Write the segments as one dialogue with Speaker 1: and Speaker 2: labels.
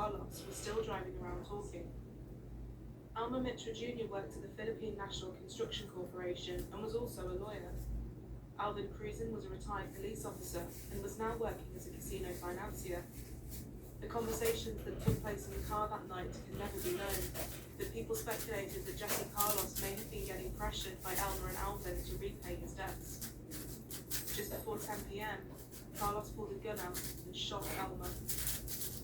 Speaker 1: Carlos was still driving around talking. Elmer Mitchell Jr. worked at the Philippine National Construction Corporation and was also a lawyer. Alvin Cruzan was a retired police officer and was now working as a casino financier. The conversations that took place in the car that night can never be known, but people speculated that Jesse Carlos may have been getting pressured by Elmer and Alvin to repay his debts. Just before 10 p.m., Carlos pulled a gun out and shot Elmer.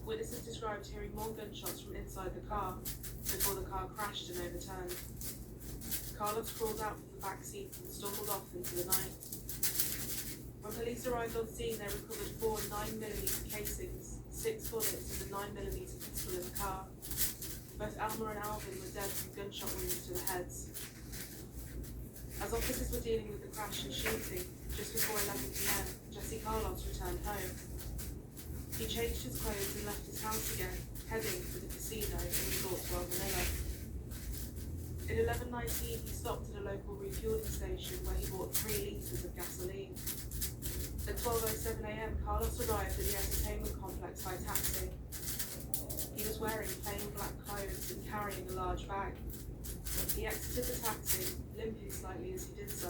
Speaker 1: Witnesses described hearing more gunshots from inside the car before the car crashed and overturned. Carlos crawled out from the back seat and stumbled off into the night. When police arrived on scene, they recovered 4 9mm casings, 6 bullets, and a 9mm pistol in the car. Both Elmer and Alvin were dead from gunshot wounds to the heads. As officers were dealing with the crash and shooting, just before 11 p.m., Jesse Carlos returned home. He changed his clothes and left his house again, heading for the casino in Resortswell, Manila. At 11:19, he stopped at a local refueling station where he bought 3 litres of gasoline. At 12:07 a.m., Carlos arrived at the entertainment complex by taxi. He was wearing plain black clothes and carrying a large bag. He exited the taxi, limping slightly as he did so.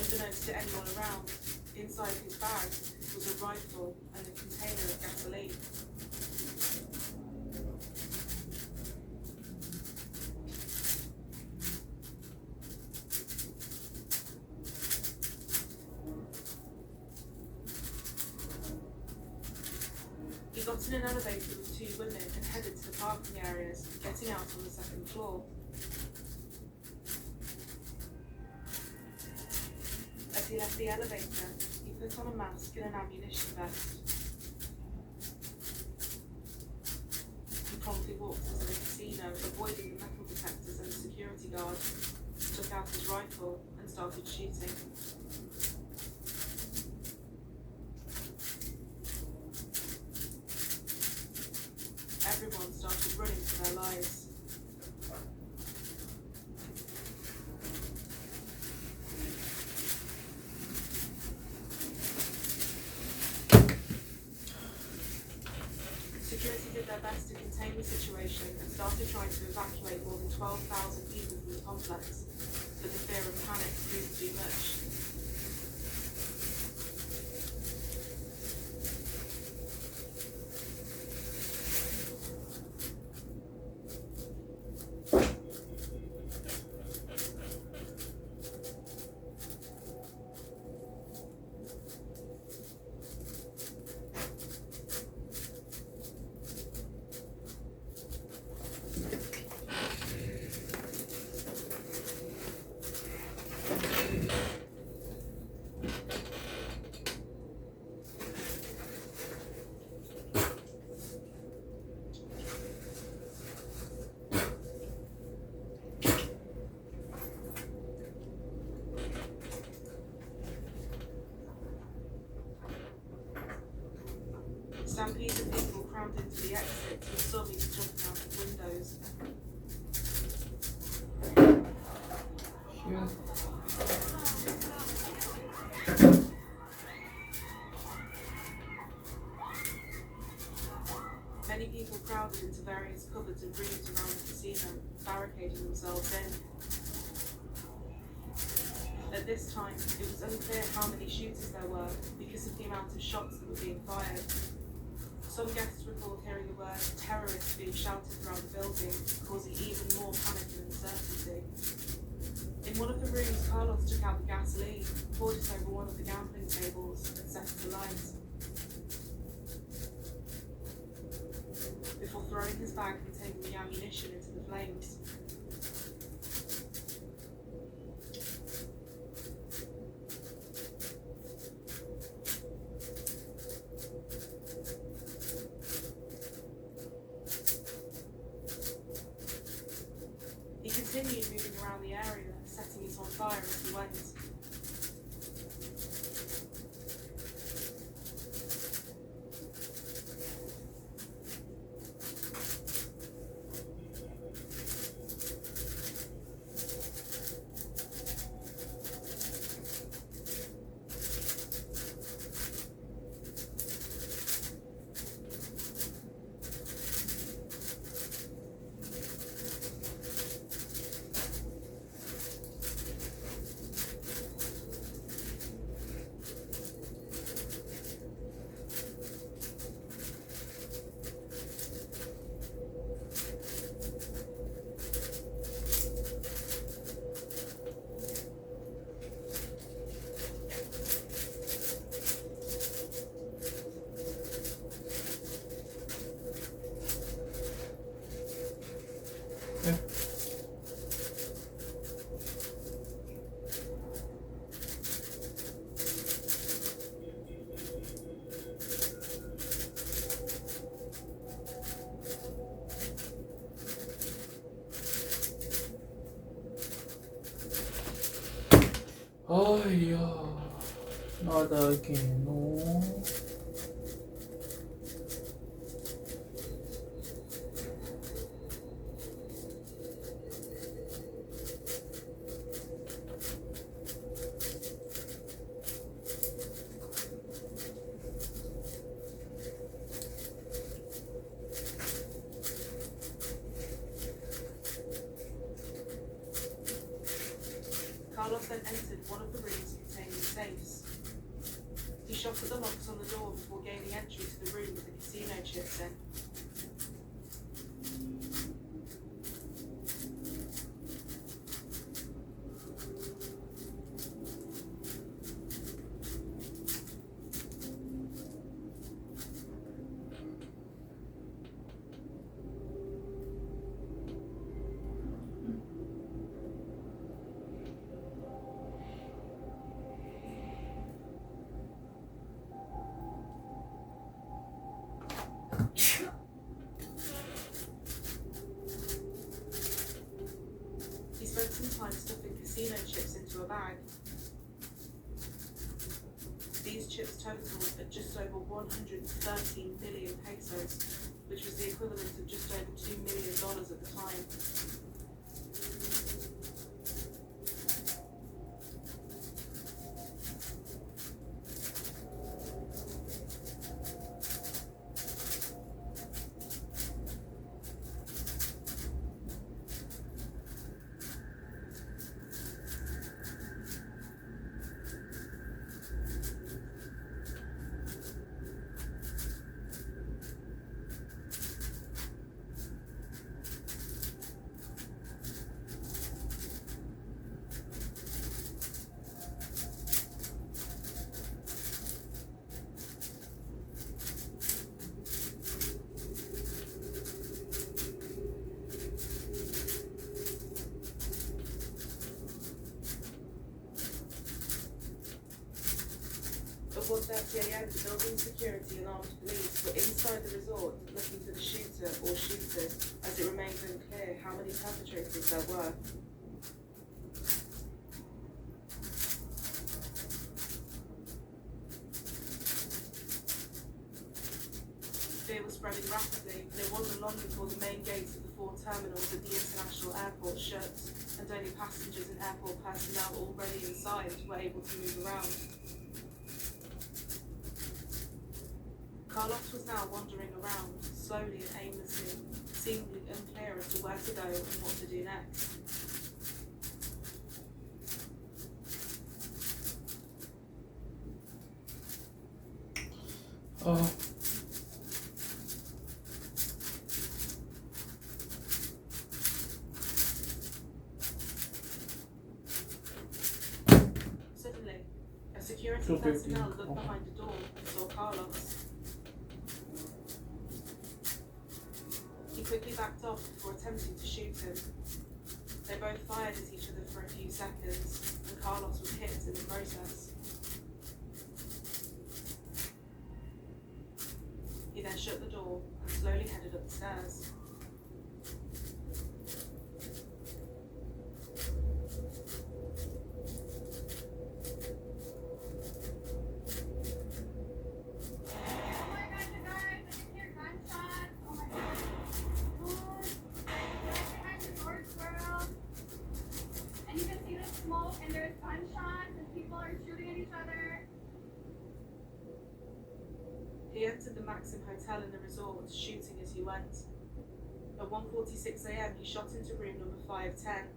Speaker 1: Unbeknownst to anyone around, inside his bag was a rifle and a container of gasoline. He got in an elevator with 2 women and headed to the parking areas, getting out on the 2nd floor. As he left the elevator, he put on a mask and an ammunition vest. He promptly walked into the casino, avoiding the metal detectors and the security guard, took out his rifle and started shooting. Everyone started running for their lives. Security did their best to contain the situation and started trying to evacuate more than 12,000 people from the complex, but the fear and panic proved too much. Stampedes of people crammed into the exits with zombies jumping out of windows. Many people crowded into various cupboards and rooms around the casino, barricading themselves in. At this time, it was unclear how many shooters there were because of the amount of shots that were being fired. Some guests recalled hearing the word terrorists being shouted throughout the building, causing even more panic and uncertainty. In one of the rooms, Carlos took out the gasoline, poured it over one of the gambling tables, and set it alight. Before throwing his bag containing the ammunition into the flames. He continued moving around the area, setting it on fire as he went.
Speaker 2: 아이야, 나다게노.
Speaker 1: Carlos then entered one of the rooms containing safes. He shot at the locks on the door before gaining entry to the room with the casino chips in. He spent some time stuffing casino chips into a bag. These chips totaled at just over 113 million pesos, which was the equivalent of just over $2 million at the time. At 1:30 a.m, the building security and armed police were inside the resort looking for the shooter or shooters, as it remains unclear how many perpetrators there were. Fear was spreading rapidly, and it wasn't long before the main gates of the 4 terminals at the international airport shut, and only passengers and airport personnel already inside were able to move around. Carlos was now wandering around, slowly and aimlessly, seemingly unclear as to where to go and what to do next. Suddenly, a security personnel looked behind the door and saw Carlos. He quickly backed off before attempting to shoot him. They both fired at each other for a few seconds, and Carlos was hit in the process. He then shut the door and slowly headed up the stairs.
Speaker 3: And there's gunshots and people are shooting at each other.
Speaker 1: He entered the Maxim Hotel in the resort, shooting as he went. At 1:46 a.m, he shot into room number 510.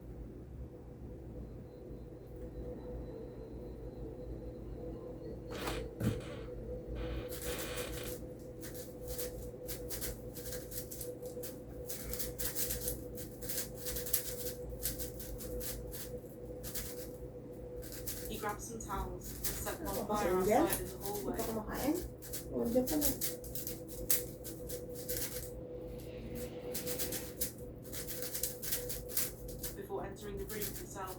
Speaker 1: He grabbed some towels and set one fire outside in the hallway. Before entering the room himself.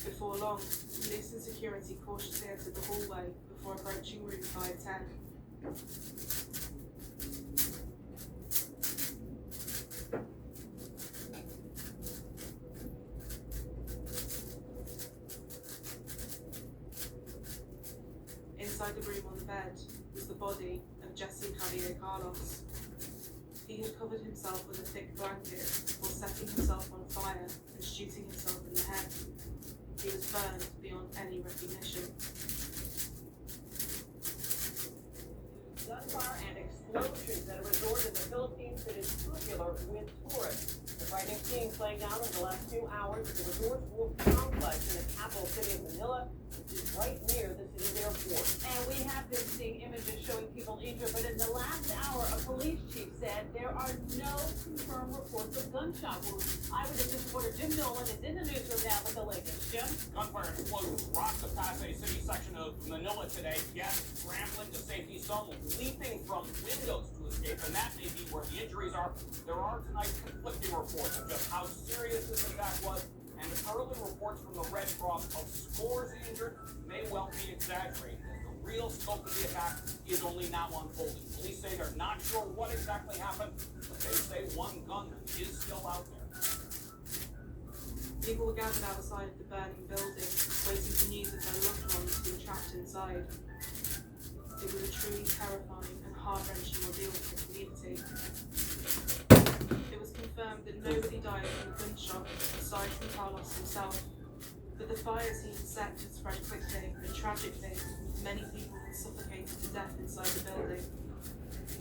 Speaker 1: Before long, police and security cautiously entered the hallway before approaching room 510. Inside the room on the bed was the body of Jesse Javier Carlos. He had covered himself with a thick blanket while setting himself on fire and shooting himself in the head. He was burned beyond any recognition.
Speaker 2: Gunfire and explosions at a resort in the Philippines that is popular with tourists. The frightening scene playing out in the last 2 hours at the Resort World Complex in the capital city of Manila, which is right near the city's airport.
Speaker 3: And we have been seeing images showing people injured, but in the last hour, a police chief said there are no confirmed reports of gunshot wounds. Eyewitness reporter Jim Nolan is in the newsroom now with the latest. Jim?
Speaker 4: Gunfire and explosions rocked the Pasay City section of Manila today. Guests scrambling to safety, some leaping from windows to escape, and that may be where the injuries are. There are tonight conflicting reports of just how serious this attack was, and early reports from the Red Cross of scores injured may well be exaggerated, as the real scope of the attack is only now unfolding. Police say they're not sure what exactly happened, but they say one gunman is still out there.
Speaker 1: People were gathered outside of the burning building, waiting for news of their loved ones being trapped inside. It was a truly terrifying and heart-wrenching ordeal for the community. It was confirmed that nobody died from the gunshot, aside from Carlos himself. But the fires he had set had spread quickly, and tragically, many people had suffocated to death inside the building.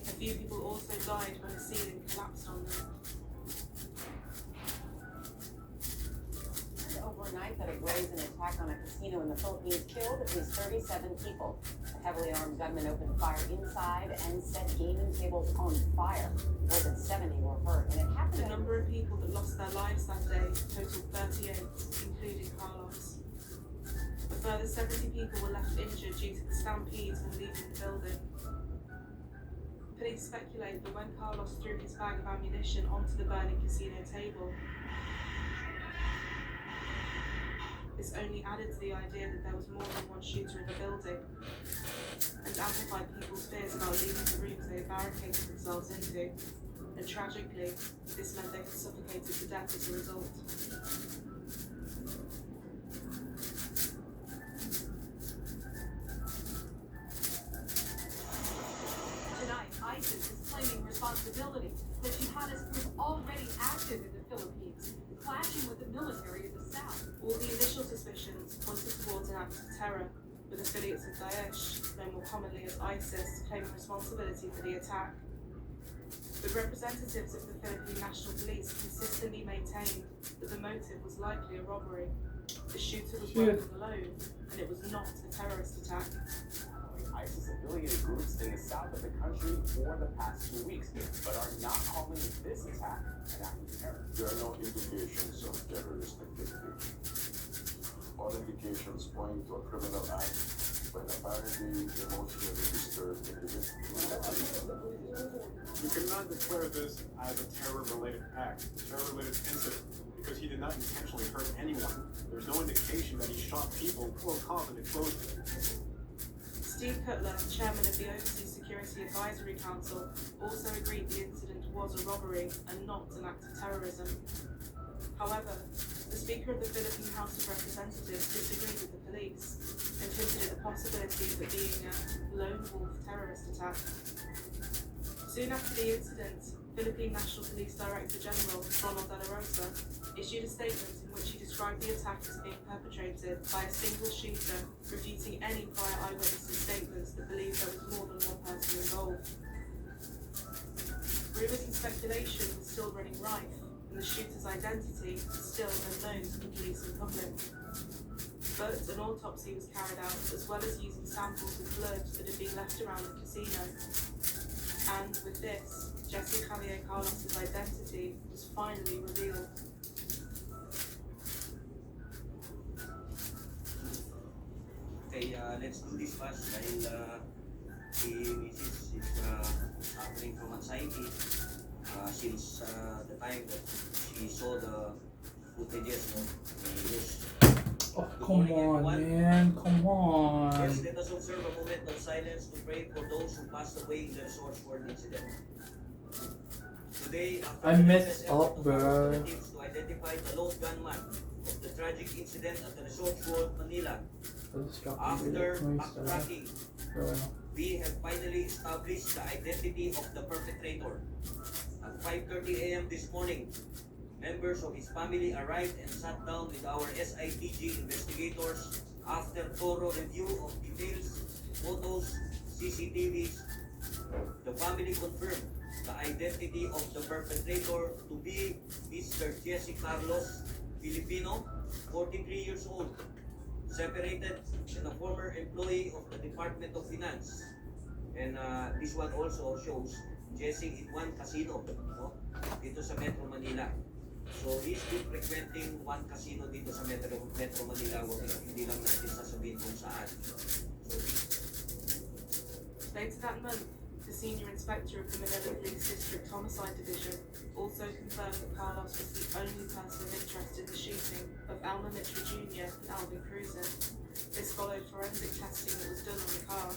Speaker 1: A few people also died when the ceiling collapsed on them.
Speaker 2: Overnight, that a brazen attack on a casino in the Philippines killed at least 37 people. A heavily armed gunman opened fire inside and set gaming tables on fire. More than 70 were hurt, and it happened.
Speaker 1: The number of people that lost their lives that day totaled 38, including Carlos. A further 70 people were left injured due to the stampedes when leaving the building. Police speculate that when Carlos threw his bag of ammunition onto the burning casino table, this only added to the idea that there was more than one shooter in the building, and amplified people's fears about leaving the rooms they had barricaded themselves into, and tragically, this meant they had suffocated to death as a result.
Speaker 3: Tonight, ISIS is claiming responsibility. The jihadist group already active in the Philippines, clashing with the military in the south.
Speaker 1: All the initial suspicions pointed towards an act of terror, with affiliates of Daesh, known more commonly as ISIS, claiming responsibility for the attack. But representatives of the Philippine National Police consistently maintained that the motive was likely a robbery. The shooter was working alone, and it was not a terrorist attack.
Speaker 5: ISIS-affiliated groups in the south of the country for the past 2 weeks, but are not calling this attack an act of terror.
Speaker 6: There are no indications of terrorist activity. All indications point to a criminal act by an apparently emotionally disturbed individual.
Speaker 7: You cannot declare this as a terror-related act, terror-related incident, because he did not intentionally hurt anyone. There's no indication that he shot people who were caught in the explosion.
Speaker 1: Steve Cutler, chairman of the Overseas Security Advisory Council, also agreed the incident was a robbery and not an act of terrorism. However, the Speaker of the Philippine House of Representatives disagreed with the police and hinted at the possibility of it being a lone wolf terrorist attack. Soon after the incident, Philippine National Police Director General Ronald De La Rosa issued a statement in which he described the attack as being perpetrated by a single shooter, refuting any prior eyewitnesses' statements that believed there was more than one person involved. Rumours and speculation were still running rife, and the shooter's identity was still unknown to the police and public. But an autopsy was carried out, as well as using samples of blood that had been left around the casino. And with this, Jesse Javier Carlos' identity was finally revealed.
Speaker 8: Okay, let's do this fast dahil si Mrs. is suffering from anxiety since the time that she saw the footages of the news.
Speaker 9: Oh, come on, man. Come on.
Speaker 8: First, let us observe a moment of silence to pray for those who passed away in the resort's world incident. Today,
Speaker 9: I messed up, bro.
Speaker 8: to identify the lone gunman of the tragic incident at the Resort World Manila. After backtracking
Speaker 9: Pero ano.
Speaker 8: We have finally established the identity of the perpetrator. At 5:30 a.m. this morning, members of his family arrived and sat down with our SITG investigators after thorough review of details, photos, CCTVs. The family confirmed the identity of the perpetrator to be Mr. Jesse Carlos Filipino, 43 years old, separated and a former employee of the Department of Finance. And this one also shows Jesse in one casino, no? Dito sa Metro Manila. So he's been frequenting one casino dito sa Metro Manila. Hindi lang natin sasabihin kung saan. So,
Speaker 1: Later that month, the senior inspector of the Manila Police District Homicide Division also confirmed that Carlos was the only person of interest in the shooting of Elmer Mitchell Jr. and Alvin Cruzen. This followed forensic testing that was done on the car.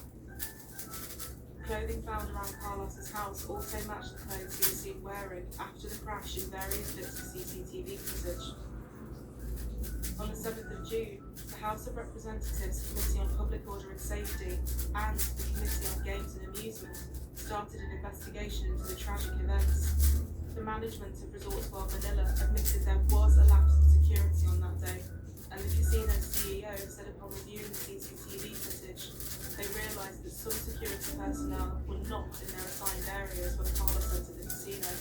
Speaker 1: Clothing found around Carlos's house also matched the clothes he was seen wearing after the crash in various bits of CCTV footage. On the 7th of June, the House of Representatives Committee on Public Order and Safety and the Committee on Games and Amusement started an investigation into the tragic events. The management of Resorts World Manila admitted there was a lapse in security on that day, and the casino's CEO said upon reviewing the CCTV footage, they realised that some security personnel were not in their assigned areas when Carlos entered the casino.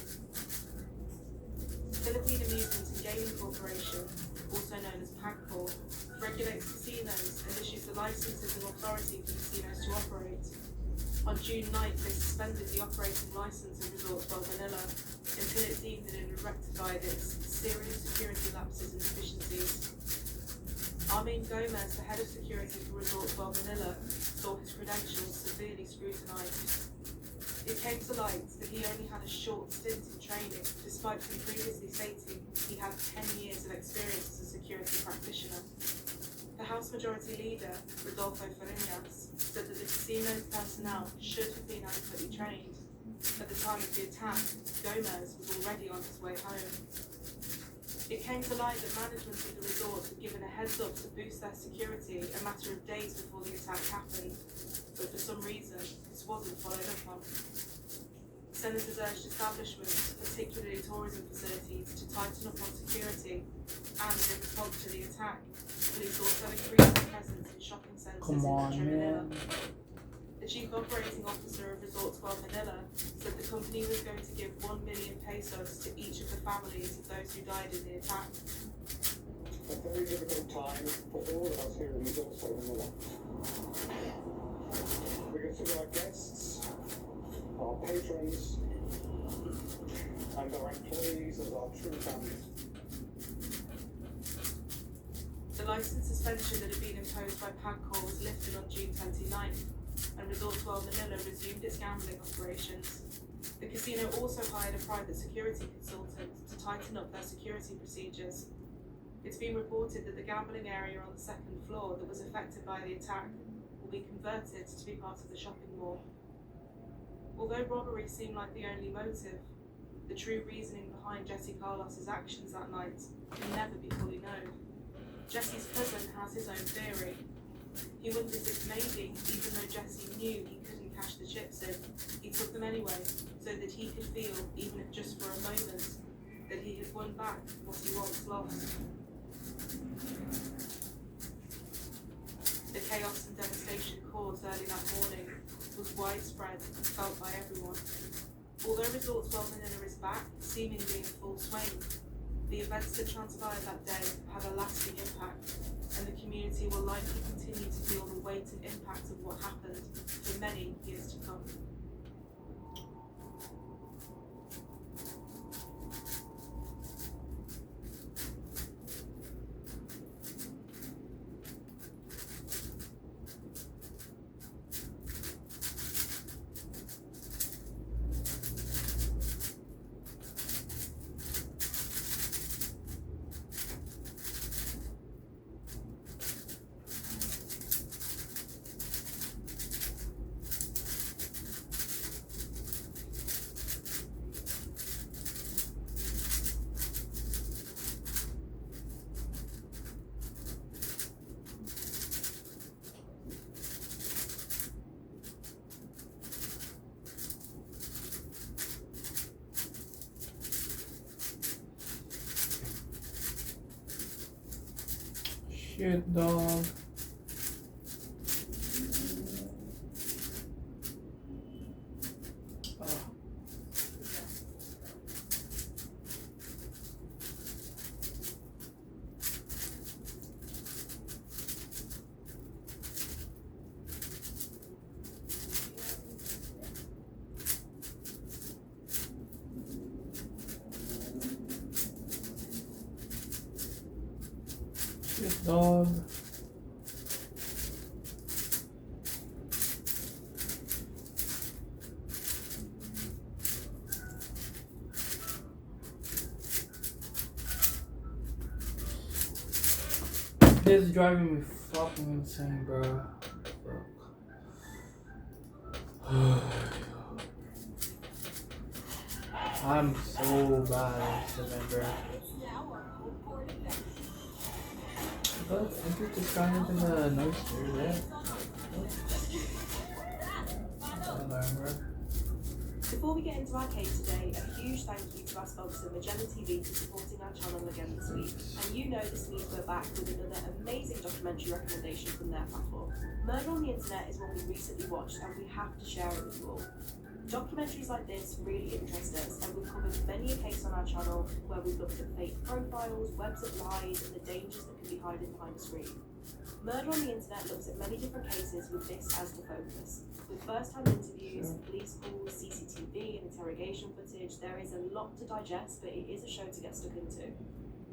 Speaker 1: Philippine Amusement and Gaming Corporation, also known as PAGCOR, regulates casinos and issues the licenses and authority for casinos to operate. On June 9th, they suspended the operating licence of Resorts World Manila until it deemed that it had rectified its serious security lapses and deficiencies. Armin Gomez, the head of security for Resorts World Manila, saw his credentials severely scrutinised. It came to light that he only had a short stint in training, despite him previously stating he had 10 years of experience as a security practitioner. The House Majority Leader, Rodolfo Fariñas, said that the casino's personnel should have been adequately trained. At the time of the attack, Gomez was already on his way home. It came to light that management of the resort had given a heads up to boost their security a matter of days before the attack happened, but for some reason, this wasn't followed up on. Senators urged establishments, particularly tourism facilities, to tighten up on security, and in response to the attack, police also increased their presence in shopping centres in Metro Manila. The chief operating officer of Resorts World Manila said the company was going to give 1 million pesos to each of the families of those who died in the attack.
Speaker 10: A very difficult time for all of us here at Resorts World Manila. We consider our guests, our patrons, and our employees as our true family.
Speaker 1: The licence suspension that had been imposed by PAGCOR was lifted on June 29th, and Resorts World Manila resumed its gambling operations. The casino also hired a private security consultant to tighten up their security procedures. It's been reported that the gambling area on the second floor that was affected by the attack will be converted to be part of the shopping mall. Although robbery seemed like the only motive, the true reasoning behind Jesse Carlos's actions that night can never be fully known. Jesse's cousin has his own theory. He wonders if maybe, even though Jesse knew he couldn't cash the chips in, he took them anyway, so that he could feel, even if just for a moment, that he had won back what he once lost. The chaos and devastation caused early that morning was widespread and felt by everyone. Although Resorts World Manila is back, seemingly in full swing, the events that transpired that day had a lasting impact, and the community will likely continue to feel the weight and impact of what happened for many years to come.
Speaker 9: Shit, dog. Shit, dog. This is driving me fucking insane, bro. I'm so bad at November. But I think this guy into the noise here, yeah.
Speaker 1: Before we get into our case today, a huge thank you to our sponsor Magellan TV for supporting our channel again this week. And you know this means we're back with another amazing documentary recommendation from their platform. Murder on the Internet is one we recently watched and we have to share it with you all. Documentaries like this really interest us, and we've covered many a case on our channel where we've looked at fake profiles, webs of lies, and the dangers that can be hiding behind a screen. Murder on the Internet looks at many different cases with this as the focus. With first-hand interviews, police calls, CCTV, and interrogation footage, there is a lot to digest, but it is a show to get stuck into.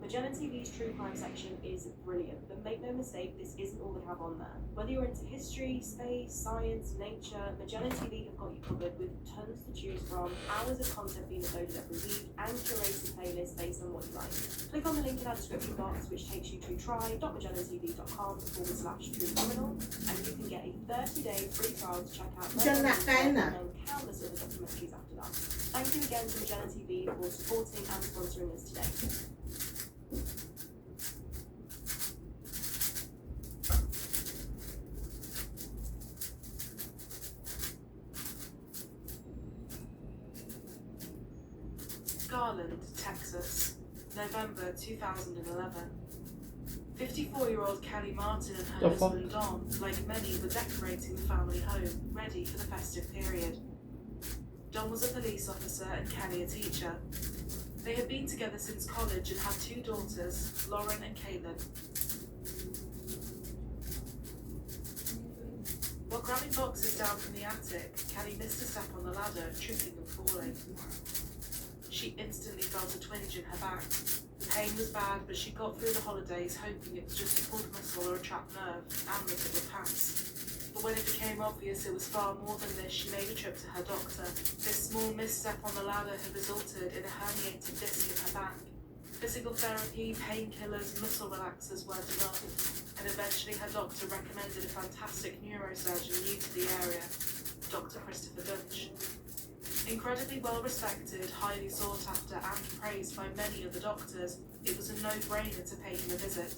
Speaker 1: Magellan TV's true crime section is brilliant, but make no mistake, this isn't all they have on there. Whether you're into history, space, science, nature, Magellan TV have got you covered with tons to choose from, hours of content being uploaded every week, and curated playlists based on what you like. Click on the link in our description box, which takes you to try.magellantv.com/truecriminal, and you can get a 30-day free trial to check out and countless other documentaries after that. Thank you again to Magellan TV for supporting and sponsoring us today. Garland, Texas, November 2011. 54-year-old Kelly Martin and her husband Don, like many, were decorating the family home, ready for the festive period. Don was a police officer and Kelly a teacher. They had been together since college and had two daughters, Lauren and Caitlin. While grabbing boxes down from the attic, Kelly missed a step on the ladder, tripping and falling. She instantly felt a twinge in her back. The pain was bad, but she got through the holidays hoping it was just a pulled muscle or a trapped nerve, and that it would pass. But when it became obvious it was far more than this, she made a trip to her doctor. This small misstep on the ladder had resulted in a herniated disc in her back. Physical therapy, painkillers, muscle relaxers weren't enough, and eventually her doctor recommended a fantastic neurosurgeon new to the area, Dr. Christopher Dunch. Incredibly well respected, highly sought after, and praised by many other doctors, it was a no-brainer to pay him a visit.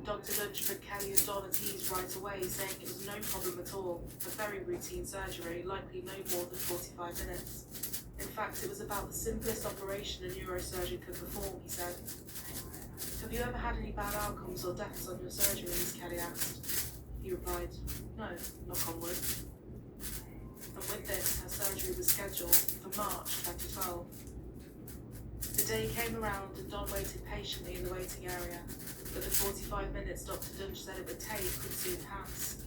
Speaker 1: Dr. Dunch put Kelly and Don at ease right away, saying it was no problem at all, a very routine surgery, likely no more than 45 minutes. In fact, it was about the simplest operation a neurosurgeon could perform, he said. Have you ever had any bad outcomes or deaths on your surgeries? Kelly asked. He replied, no, knock on wood. And with this, her surgery was scheduled for March 2012. The day came around and Don waited patiently in the waiting area, but the 45 minutes Dr. Dunch said it would take would soon pass.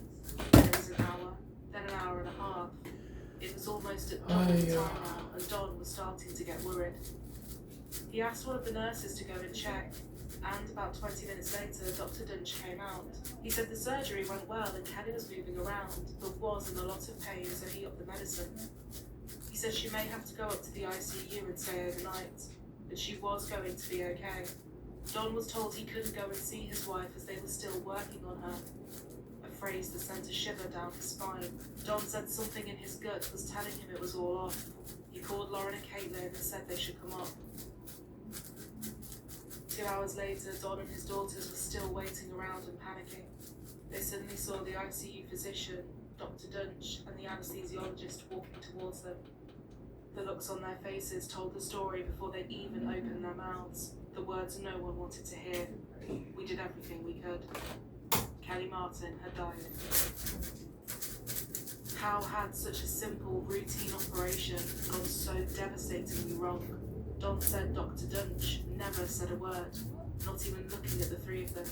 Speaker 1: Then it was an hour, then an hour and a half. It was almost at double the time now, and Don was starting to get worried. He asked one of the nurses to go and check, and about 20 minutes later, Dr. Dunch came out. He said the surgery went well and Kelly was moving around, but was in a lot of pain, so he upped the medicine. He said she may have to go up to the ICU and stay overnight, but she was going to be okay. Don was told he couldn't go and see his wife as they were still working on her, a phrase that sent a shiver down his spine. Don said something in his gut was telling him it was all off. He called Lauren and Caitlin and said they should come up. 2 hours later, Don and his daughters were still waiting around and panicking. They suddenly saw the ICU physician, Dr. Dunch, and the anesthesiologist walking towards them. The looks on their faces told the story before they even opened their mouths. The words no one wanted to hear. We did everything we could. Kelly Martin had died. How had such a simple, routine operation gone so devastatingly wrong? Don said Dr. Dunch never said a word, not even looking at the three of them.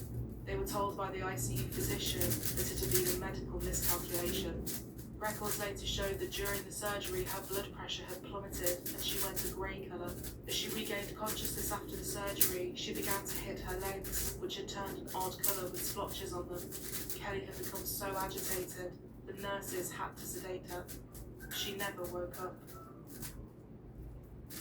Speaker 1: They were told by the ICU physician that it had been a medical miscalculation. Records later showed that during the surgery her blood pressure had plummeted and she went a grey colour. As she regained consciousness after the surgery, she began to hit her legs, which had turned an odd colour with splotches on them. Kelly had become so agitated, the nurses had to sedate her. She never woke up.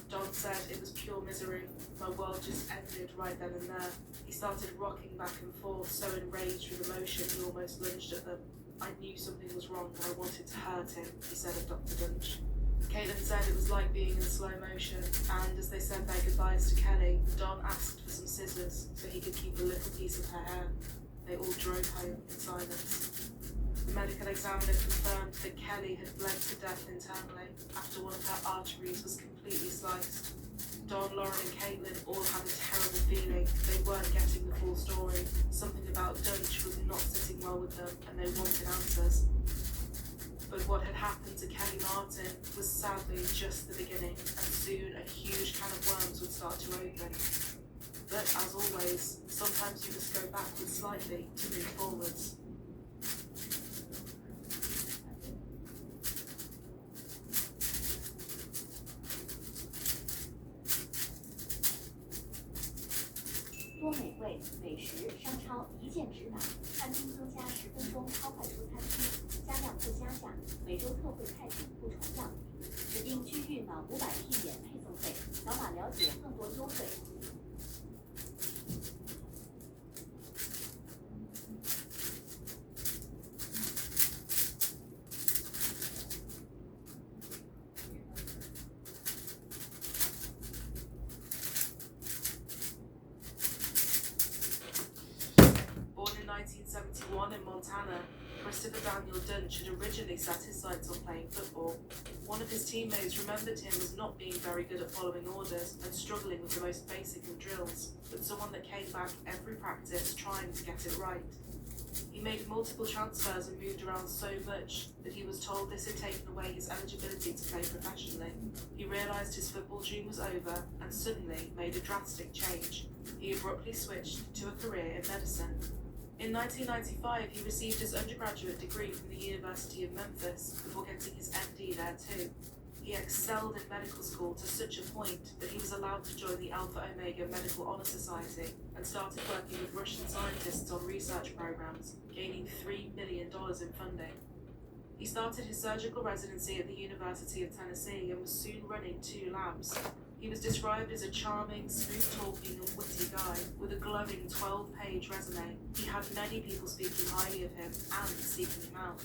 Speaker 1: Don said it was pure misery. My world just ended right then and there. He started rocking back and forth, so enraged with emotion he almost lunged at them. I knew something was wrong and I wanted to hurt him, he said of Dr. Dunch. Caitlin said it was like being in slow motion, and as they said their goodbyes to Kelly, Don asked for some scissors so he could keep a little piece of her hair. They all drove home in silence. The medical examiner confirmed that Kelly had bled to death internally after one of her arteries was completely sliced. Don, Lauren and Caitlin all had a terrible feeling. They weren't getting the full story. Something about Dunch was not sitting well with them and they wanted answers. But what had happened to Kelly Martin was sadly just the beginning, and soon a huge can of worms would start to open. But as always, sometimes you must go backwards slightly to move forwards.
Speaker 11: 多美味美食商超一键直达，餐厅增加10分钟超快出餐区，加量不加价，每周特惠菜品不重样，指定区域满500P免配送费，扫码了解更多优惠。
Speaker 1: In Montana, Christopher Daniel Dunch had originally set his sights on playing football. One of his teammates remembered him as not being very good at following orders and struggling with the most basic of drills, but someone that came back every practice trying to get it right. He made multiple transfers and moved around so much that he was told this had taken away his eligibility to play professionally. He realised his football dream was over and suddenly made a drastic change. He abruptly switched to a career in medicine. In 1995, he received his undergraduate degree from the University of Memphis before getting his MD there too. He excelled in medical school to such a point that he was allowed to join the Alpha Omega Medical Honor Society and started working with Russian scientists on research programs, gaining $3 million in funding. He started his surgical residency at the University of Tennessee and was soon running 2 labs. He was described as a charming, smooth-talking and witty guy with a glowing 12-page resume. He had many people speaking highly of him and seeking him out.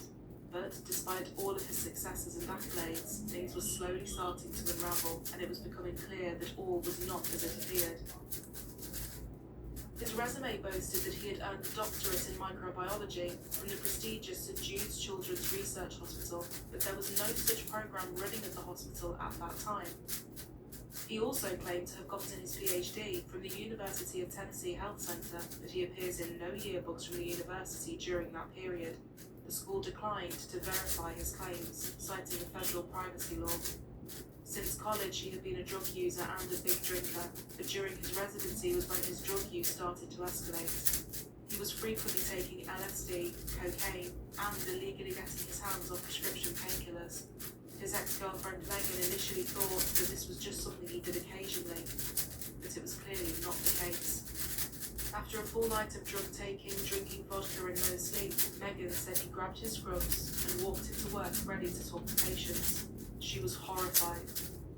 Speaker 1: But despite all of his successes and accolades, things were slowly starting to unravel, and it was becoming clear that all was not as it appeared. His resume boasted that he had earned a doctorate in microbiology from the prestigious St. Jude's Children's Research Hospital, but there was no such program running at the hospital at that time. He also claimed to have gotten his PhD from the University of Tennessee Health Center, but he appears in no yearbooks from the university during that period. The school declined to verify his claims, citing a federal privacy law. Since college, he had been a drug user and a big drinker, but during his residency was when his drug use started to escalate. He was frequently taking LSD, cocaine, and illegally getting his hands on prescription painkillers. His ex-girlfriend Megan initially thought that this was just something he did occasionally, but it was clearly not the case. After a full night of drug taking, drinking vodka and no sleep, Megan said he grabbed his scrubs and walked into work ready to talk to patients. She was horrified.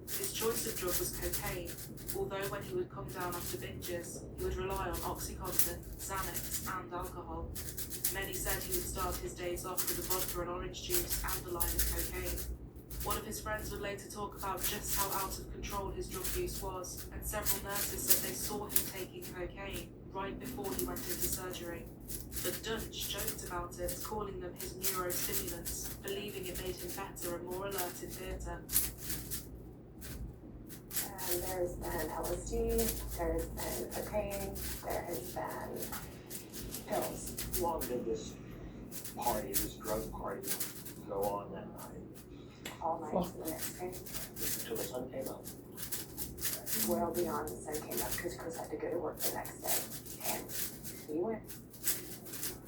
Speaker 1: His choice of drug was cocaine, although when he would come down after binges, he would rely on OxyContin, Xanax and alcohol. Many said he would start his days off with a vodka and orange juice and a line of cocaine. One of his friends would later talk about just how out of control his drug use was, and several nurses said they saw him taking cocaine right before he went into surgery. But Dunch joked about it, calling them his neurostimulants, believing it made him better and more alert in theatre.
Speaker 12: And there's been LSD, there's been cocaine, there has been pills.
Speaker 10: How long did this party, this drug party, go on that night?
Speaker 12: All night to the next day.
Speaker 10: Until the sun came up?
Speaker 12: Well beyond the sun came up because Chris had to go to work the next day. And he went.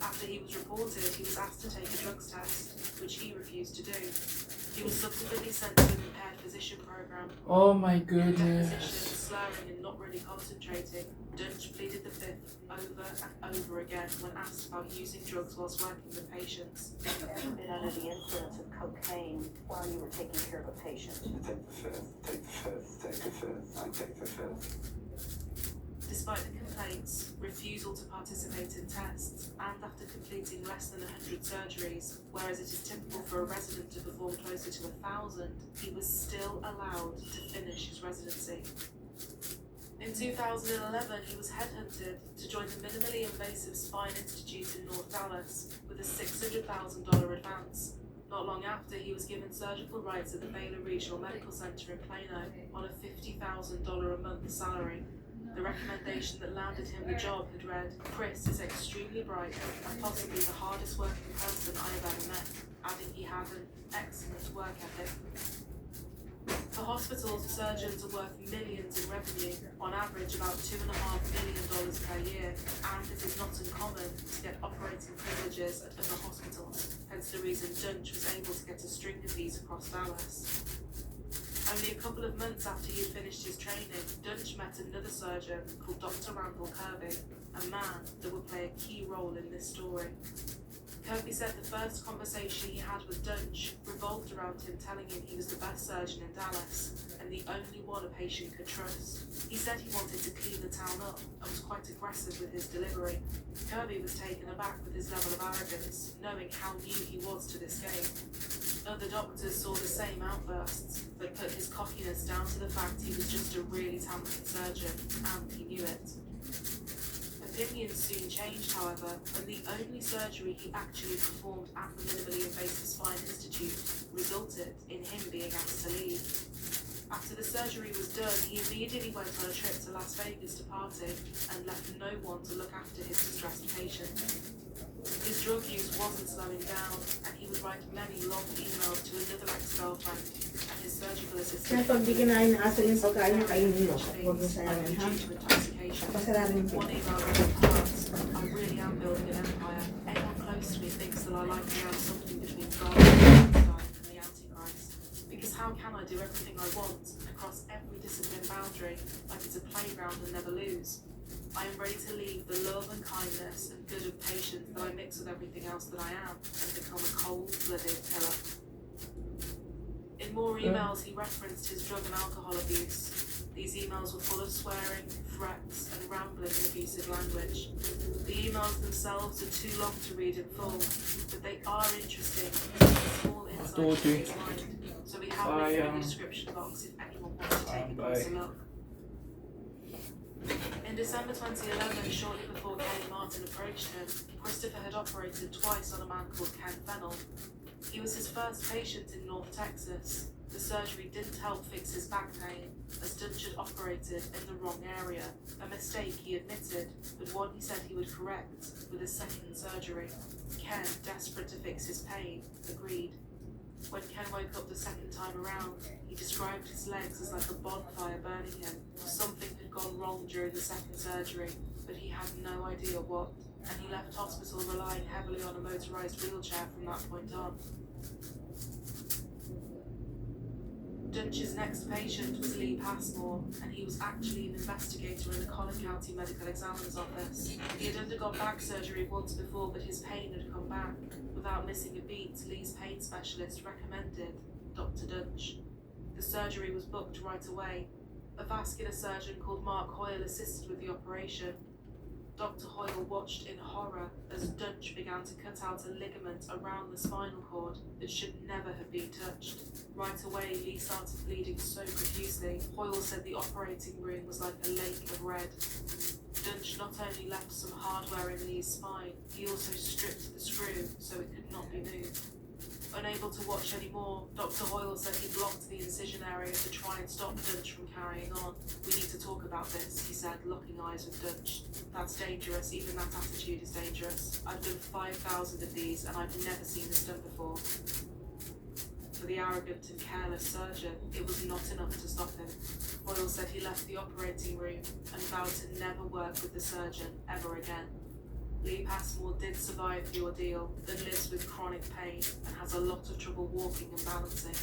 Speaker 1: After he was reported, he was asked to take a drugs test, which he refused to do. He was subsequently sent to an impaired physician program.
Speaker 9: Oh my
Speaker 1: The
Speaker 9: goodness.
Speaker 1: physician, slurring and not really concentrating, Dunch pleaded the fifth over and over again when asked about using drugs whilst working with patients.
Speaker 2: Ever been under the influence of cocaine while you were taking care of a patient?
Speaker 6: Take the fifth, take the fifth, take the fifth, I take the fifth.
Speaker 1: Despite the complaints, refusal to participate in tests, and after completing less than 100 surgeries, whereas it is typical for a resident to perform closer to 1,000, he was still allowed to finish his residency. In 2011, he was headhunted to join the Minimally Invasive Spine Institute in North Dallas with a $600,000 advance. Not long after, he was given surgical rights at the Baylor Regional Medical Center in Plano on a $50,000 a month salary. The recommendation that landed him the job had read, "Chris is extremely bright and possibly the hardest working person I have ever met," adding he had an excellent work ethic. For hospitals, surgeons are worth millions in revenue, on average about $2.5 million per year, and it is not uncommon to get operating privileges at other hospitals, hence the reason Dunch was able to get a string of these across Dallas. Only a couple of months after he had finished his training, Dunch met another surgeon called Dr. Randall Kirby, a man that would play a key role in this story. Kirby said the first conversation he had with Dunch revolved around him telling him he was the best surgeon in Dallas and the only one a patient could trust. He said he wanted to clean the town up and was quite aggressive with his delivery. Kirby was taken aback with his level of arrogance, knowing how new he was to this game. Other doctors saw the same outbursts, but put his cockiness down to the fact he was just a really talented surgeon, and he knew it. Opinions soon changed, however, and the only surgery he actually performed at the Minimally Invasive Spine Institute resulted in him being asked to leave. After the surgery was done, he immediately went on a trip to Las Vegas to party and left no one to look after his distressed patient. His drug use wasn't slowing down, and he would write many long emails to another ex-girlfriend and his surgical assistant.
Speaker 13: Kaya pag di kinain na aso yung pagkain niya, kainin mo. Huwag mo sayangin, ha? Pasalarin mo.
Speaker 1: One email read, "I really am building an empire. Anyone close to me thinks that I likely am something between God and the Antichrist. Because how can I do everything I want across every discipline boundary like it's a playground and never lose? I am ready to leave the love and kindness and good of patience that I mix with everything else that I am and become a cold-blooded killer." In more emails, he referenced his drug and alcohol abuse. These emails were full of swearing, threats, and rambling in abusive language. The emails themselves are too long to read in full, but they are interesting and a small insight into his mind. So we have linked in the description box if anyone wants to take a closer look. In December 2011, shortly before Kenny Martin approached him, Christopher had operated twice on a man called Ken Fennell. He was his first patient in North Texas. The surgery didn't help fix his back pain, as Dunch had operated in the wrong area, a mistake he admitted, but one he said he would correct with a second surgery. Ken, desperate to fix his pain, agreed. When Ken woke up the second time around, he described his legs as like a bonfire burning him. Something had gone wrong during the second surgery, but he had no idea what, and he left hospital relying heavily on a motorized wheelchair from that point on. Dunch's next patient was Lee Passmore, and he was actually an investigator in the Collin County Medical Examiner's office. He had undergone back surgery once before, but his pain had come back. Without missing a beat, Lee's pain specialist recommended Dr. Dunch. The surgery was booked right away. A vascular surgeon called Mark Hoyle assisted with the operation. Dr. Hoyle watched in horror as Dunch began to cut out a ligament around the spinal cord that should never have been touched. Right away, Lee started bleeding so profusely, Hoyle said the operating room was like a lake of red. Dunch not only left some hardware in Lee's spine, he also stripped the screw so it could not be moved. Unable to watch anymore, Dr. Hoyle said he blocked the incision area to try and stop Dunch from carrying on. We need to talk about this, he said, locking eyes with Dunch. That's dangerous, even that attitude is dangerous. I've done 5,000 of these and I've never seen this done before. For the arrogant and careless surgeon, it was not enough to stop him. Hoyle said he left the operating room and vowed to never work with the surgeon ever again. Lee Passmore did survive the ordeal, but lives with chronic pain and has a lot of trouble walking and balancing.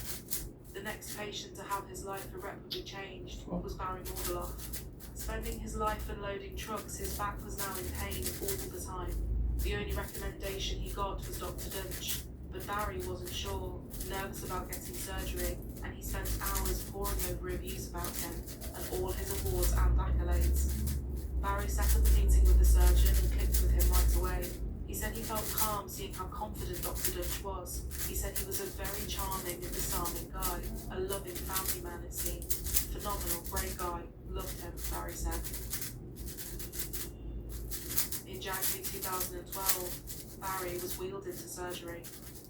Speaker 1: The next patient to have his life irreparably changed was Barry Mordeloff. Spending his life unloading trucks, his back was now in pain all the time. The only recommendation he got was Dr. Dunch, but Barry wasn't sure, nervous about getting surgery, and he spent hours poring over reviews about him and all his awards and accolades. Barry set up a meeting with the surgeon and clicked with him right away. He said he felt calm seeing how confident Dr. Dunch was. He said he was a very charming and disarming guy, a loving family man it seemed. Phenomenal, great guy, loved him, Barry said. In January 2012, Barry was wheeled into surgery.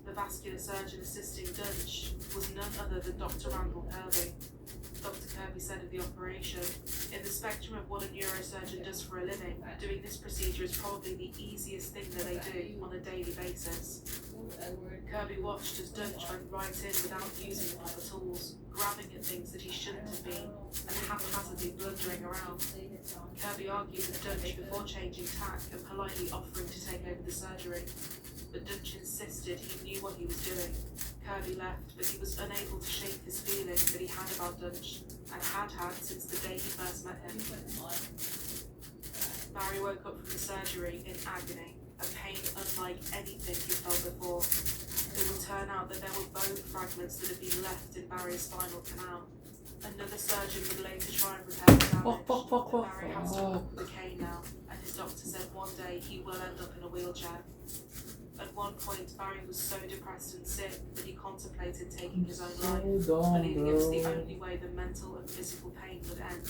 Speaker 1: The vascular surgeon assisting Dunch was none other than Dr. Randall Kirby. Dr. Kirby said of the operation, in the spectrum of what a neurosurgeon does for a living, doing this procedure is probably the easiest thing that they do on a daily basis. Kirby watched as Dunch went right in without using proper tools, grabbing at things that he shouldn't have been, and haphazardly blundering around. Kirby argued with Dunch before changing tack and politely offering to take over the surgery, but Dunch insisted he knew what he was doing. Kirby left, but he was unable to shake his feeling that he had about Dunch, and had since the day he first met him. Barry woke up from the surgery in agony, a pain unlike anything he felt before. It would turn out that there were bone fragments that had been left in Barry's spinal canal. Another surgeon would later try and repair the damage, but Barry has to walk with a cane now, and his doctor said one day he will end up in a wheelchair. At one point, Barry was so depressed and sick that he contemplated taking his own life, believing it was the only way the mental and physical pain would end.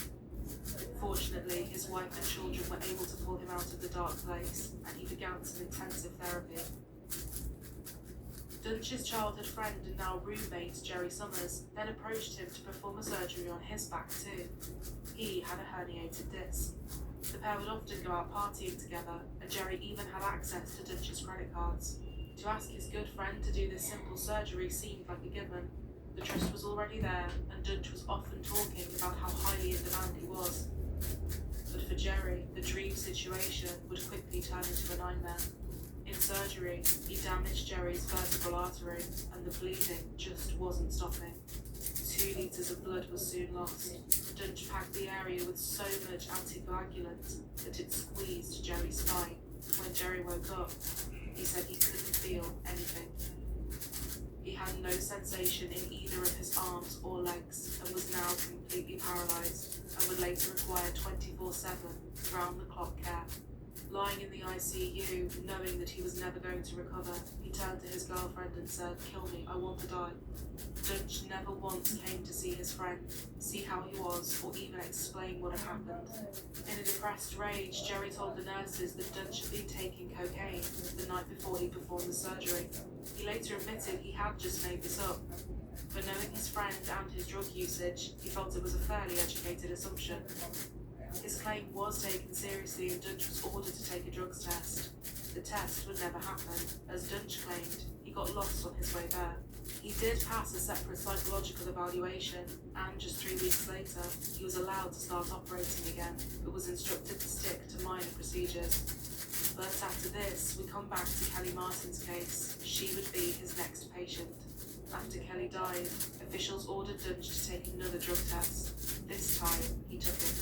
Speaker 1: Fortunately, his wife and children were able to pull him out of the dark place, and he began some intensive therapy. Dunch's childhood friend and now roommate, Jerry Summers, then approached him to perform a surgery on his back too. He had a herniated disc. The pair would often go out partying together, and Jerry even had access to Dunch's credit cards. To ask his good friend to do this simple surgery seemed like a given. The trust was already there, and Dunch was often talking about how highly in demand he was. But for Jerry, the dream situation would quickly turn into a nightmare. In surgery, he damaged Jerry's vertebral artery, and the bleeding just wasn't stopping. 2 liters of blood was soon lost. Dunch packed the area with so much anticoagulant that it squeezed Jerry's spine. When Jerry woke up, he said he couldn't feel anything. He had no sensation in either of his arms or legs and was now completely paralysed and would later require 24/7 round-the-clock care. Lying in the ICU, knowing that he was never going to recover, he turned to his girlfriend and said, "Kill me, I want to die." Dunch never once came to see his friend, see how he was, or even explain what had happened. In a depressed rage, Jerry told the nurses that Dunch had been taking cocaine the night before he performed the surgery. He later admitted he had just made this up. But knowing his friend and his drug usage, he felt it was a fairly educated assumption. His claim was taken seriously and Dunch was ordered to take a drugs test. The test would never happen, as Dunch claimed he got lost on his way there. He did pass a separate psychological evaluation, and just 3 weeks later, he was allowed to start operating again, but was instructed to stick to minor procedures. But after this, we come back to Kelly Martin's case. She would be his next patient. After Kelly died, officials ordered Dunch to take another drug test. This time, he took it.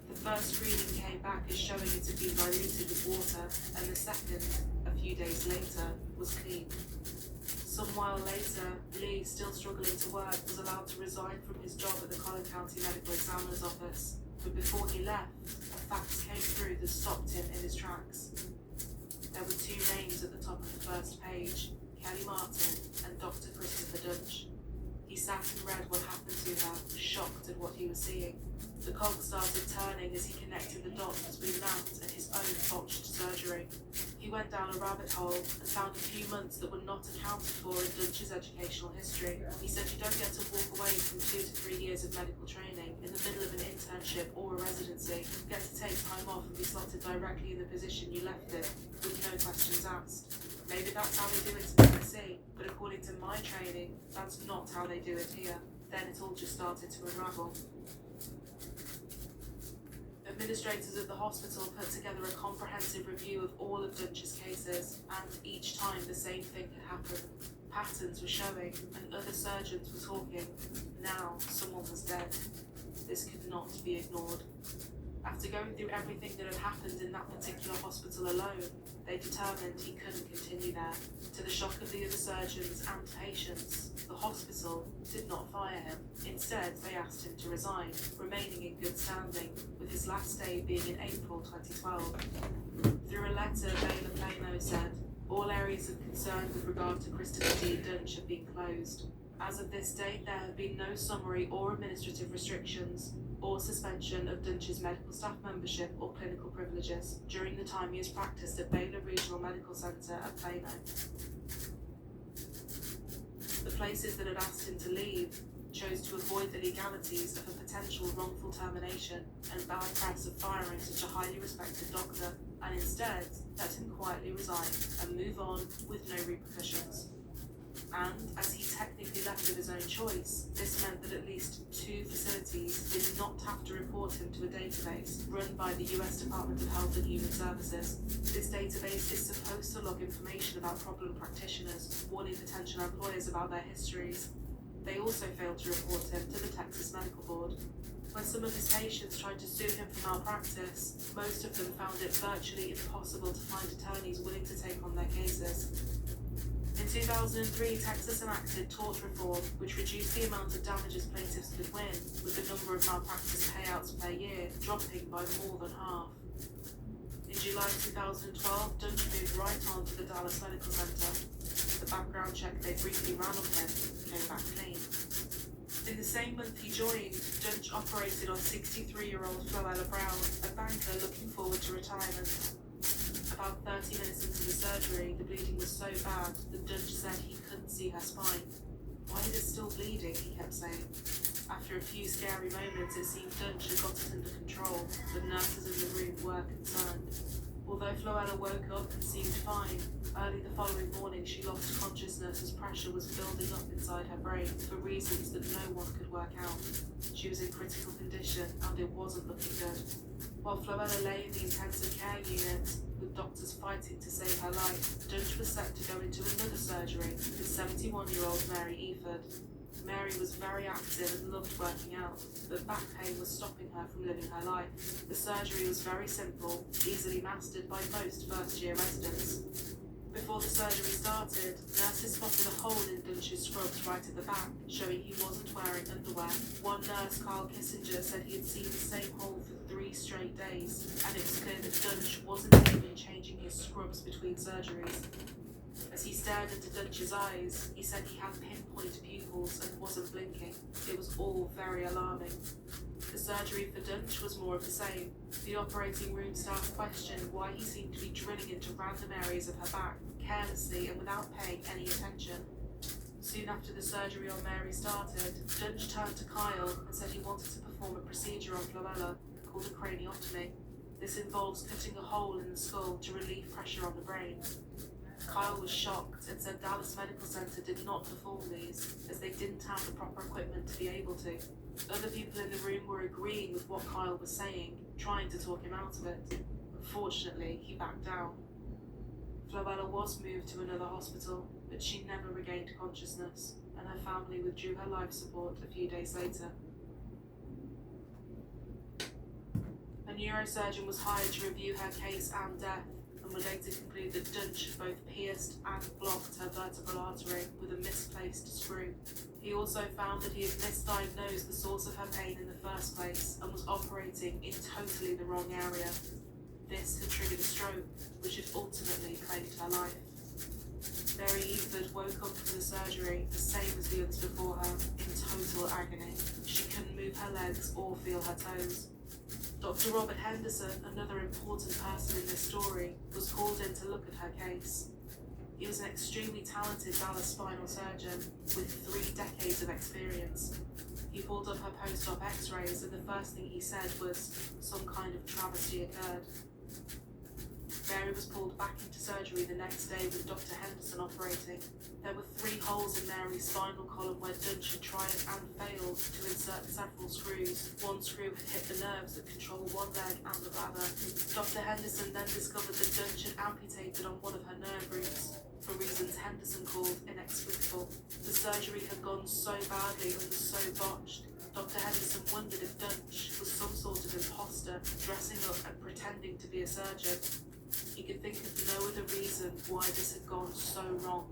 Speaker 1: The first reading came back as showing it had been diluted with water, and the second, a few days later, was clean. Some while later, Lee, still struggling to work, was allowed to resign from his job at the Collin County Medical Examiner's office. But before he left, a fax came through that stopped him in his tracks. There were 2 names at the top of the first page, Kelly Martin and Dr. Christopher Dunch. He sat and read what happened to her, shocked at what he was seeing. The cogs started turning as he connected the dots between that and his own botched surgery. He went down a rabbit hole and found a few months that were not accounted for in Dunch's educational history. He said you don't get to walk away from 2 to 3 years of medical training in the middle of an internship or a residency. You get to take time off and be slotted directly in the position you left it, with no questions asked. Maybe that's how they do it in Tennessee, but according to my training, that's not how they do it here. Then it all just started to unravel. Administrators of the hospital put together a comprehensive review of all of Dunch's cases, and each time the same thing had happened. Patterns were showing, and other surgeons were talking. Now, someone was dead. This could not be ignored. After going through everything that had happened in that particular hospital alone, they determined he couldn't continue there. To the shock of the other surgeons and patients, the hospital did not fire him. Instead, they asked him to resign, remaining in good standing, with his last day being in April 2012. Through a letter, Baylor Plano said, all areas of concern with regard to Christopher D. Dunch have been closed. As of this date, there have been no summary or administrative restrictions or suspension of Dunch's medical staff membership or clinical privileges during the time he has practiced at Baylor Regional Medical Center at Plano. The places that had asked him to leave chose to avoid the legalities of a potential wrongful termination and bad press of firing such a highly respected doctor, and instead let him quietly resign and move on with no repercussions. And as he technically left of his own choice, this meant that at least 2 facilities did not have to report him to a database run by the US Department of Health and Human Services. This database is supposed to log information about problem practitioners, warning potential employers about their histories. They also failed to report him to the Texas Medical Board. When some of his patients tried to sue him for malpractice, most of them found it virtually impossible to find attorneys willing to take on their cases. In 2003, Texas enacted tort reform, which reduced the amount of damages plaintiffs could win, with the number of malpractice payouts per year dropping by more than half. In July 2012, Dunch moved right on to the Dallas Medical Center. The background check they briefly ran on him came back clean. In the same month he joined, Dunch operated on 63-year-old Floella Brown, a banker looking forward to retirement. About 30 minutes into the surgery, the bleeding was so bad that Dunch said he couldn't see her spine. Why is it still bleeding, he kept saying. After a few scary moments, it seemed Dunch had got it under control. The nurses in the room were concerned. Although Floella woke up and seemed fine, early the following morning she lost consciousness as pressure was building up inside her brain for reasons that no one could work out. She was in critical condition and it wasn't looking good. While Floella lay in the intensive care unit, with doctors fighting to save her life, Dunch was set to go into another surgery with 71-year-old Mary Eford. Mary was very active and loved working out, but back pain was stopping her from living her life. The surgery was very simple, easily mastered by most first-year residents. Before the surgery started, nurses spotted a hole in Dunch's scrubs right at the back, showing he wasn't wearing underwear. One nurse, Carl Kissinger, said he had seen the same hole for 3 straight days, and it was clear that Dunch wasn't even changing his scrubs between surgeries. As he stared into Dunch's eyes, he said he had pinpoint pupils and wasn't blinking. It was all very alarming. The surgery for Dunch was more of the same. The operating room staff questioned why he seemed to be drilling into random areas of her back, carelessly and without paying any attention. Soon after the surgery on Mary started, Dunch turned to Kyle and said he wanted to perform a procedure on Floella called a craniotomy. This involves cutting a hole in the skull to relieve pressure on the brain. Kyle was shocked and said Dallas Medical Center did not perform these, as they didn't have the proper equipment to be able to. Other people in the room were agreeing with what Kyle was saying, trying to talk him out of it. Unfortunately, he backed down. Floella was moved to another hospital, but she never regained consciousness, and her family withdrew her life support a few days later. A neurosurgeon was hired to review her case and death, and would later conclude that Dunch had both pierced and blocked her vertebral artery with a misplaced screw. He also found that he had misdiagnosed the source of her pain in the first place and was operating in totally the wrong area. This had triggered a stroke, which had ultimately claimed her life. Mary Eford woke up from the surgery the same as the others before her, in total agony. She couldn't move her legs or feel her toes. Dr. Robert Henderson, another important person in this story, was called in to look at her case. He was an extremely talented Dallas spinal surgeon with 3 decades of experience. He pulled up her post-op x-rays and the first thing he said was some kind of travesty occurred. Mary was pulled back into surgery the next day with Dr. Henderson operating. There were 3 holes in Mary's spinal column where Dunch had tried and failed to insert several screws. 1 screw had hit the nerves that control one leg and the bladder. Dr. Henderson then discovered that Dunch had amputated on one of her nerve roots, for reasons Henderson called inexplicable. The surgery had gone so badly and was so botched. Dr. Henderson wondered if Dunch was some sort of imposter, dressing up and pretending to be a surgeon. He could think of no other reason why this had gone so wrong.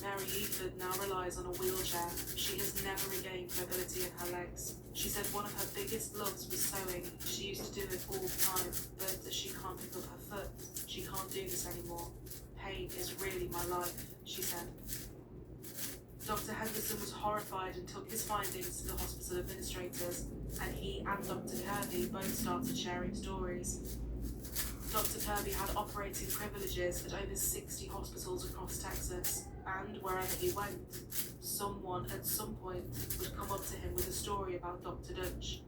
Speaker 1: Mary Eford now relies on a wheelchair. She has never regained mobility in her legs. She said one of her biggest loves was sewing. She used to do it all the time, but as she can't pick up her foot, she can't do this anymore. Pain is really my life, she said. Dr. Henderson was horrified and took his findings to the hospital administrators, and he and Dr. Kirby both started sharing stories. Dr. Kirby had operating privileges at over 60 hospitals across Texas, and wherever he went, someone at some point would come up to him with a story about Dr. Dunch.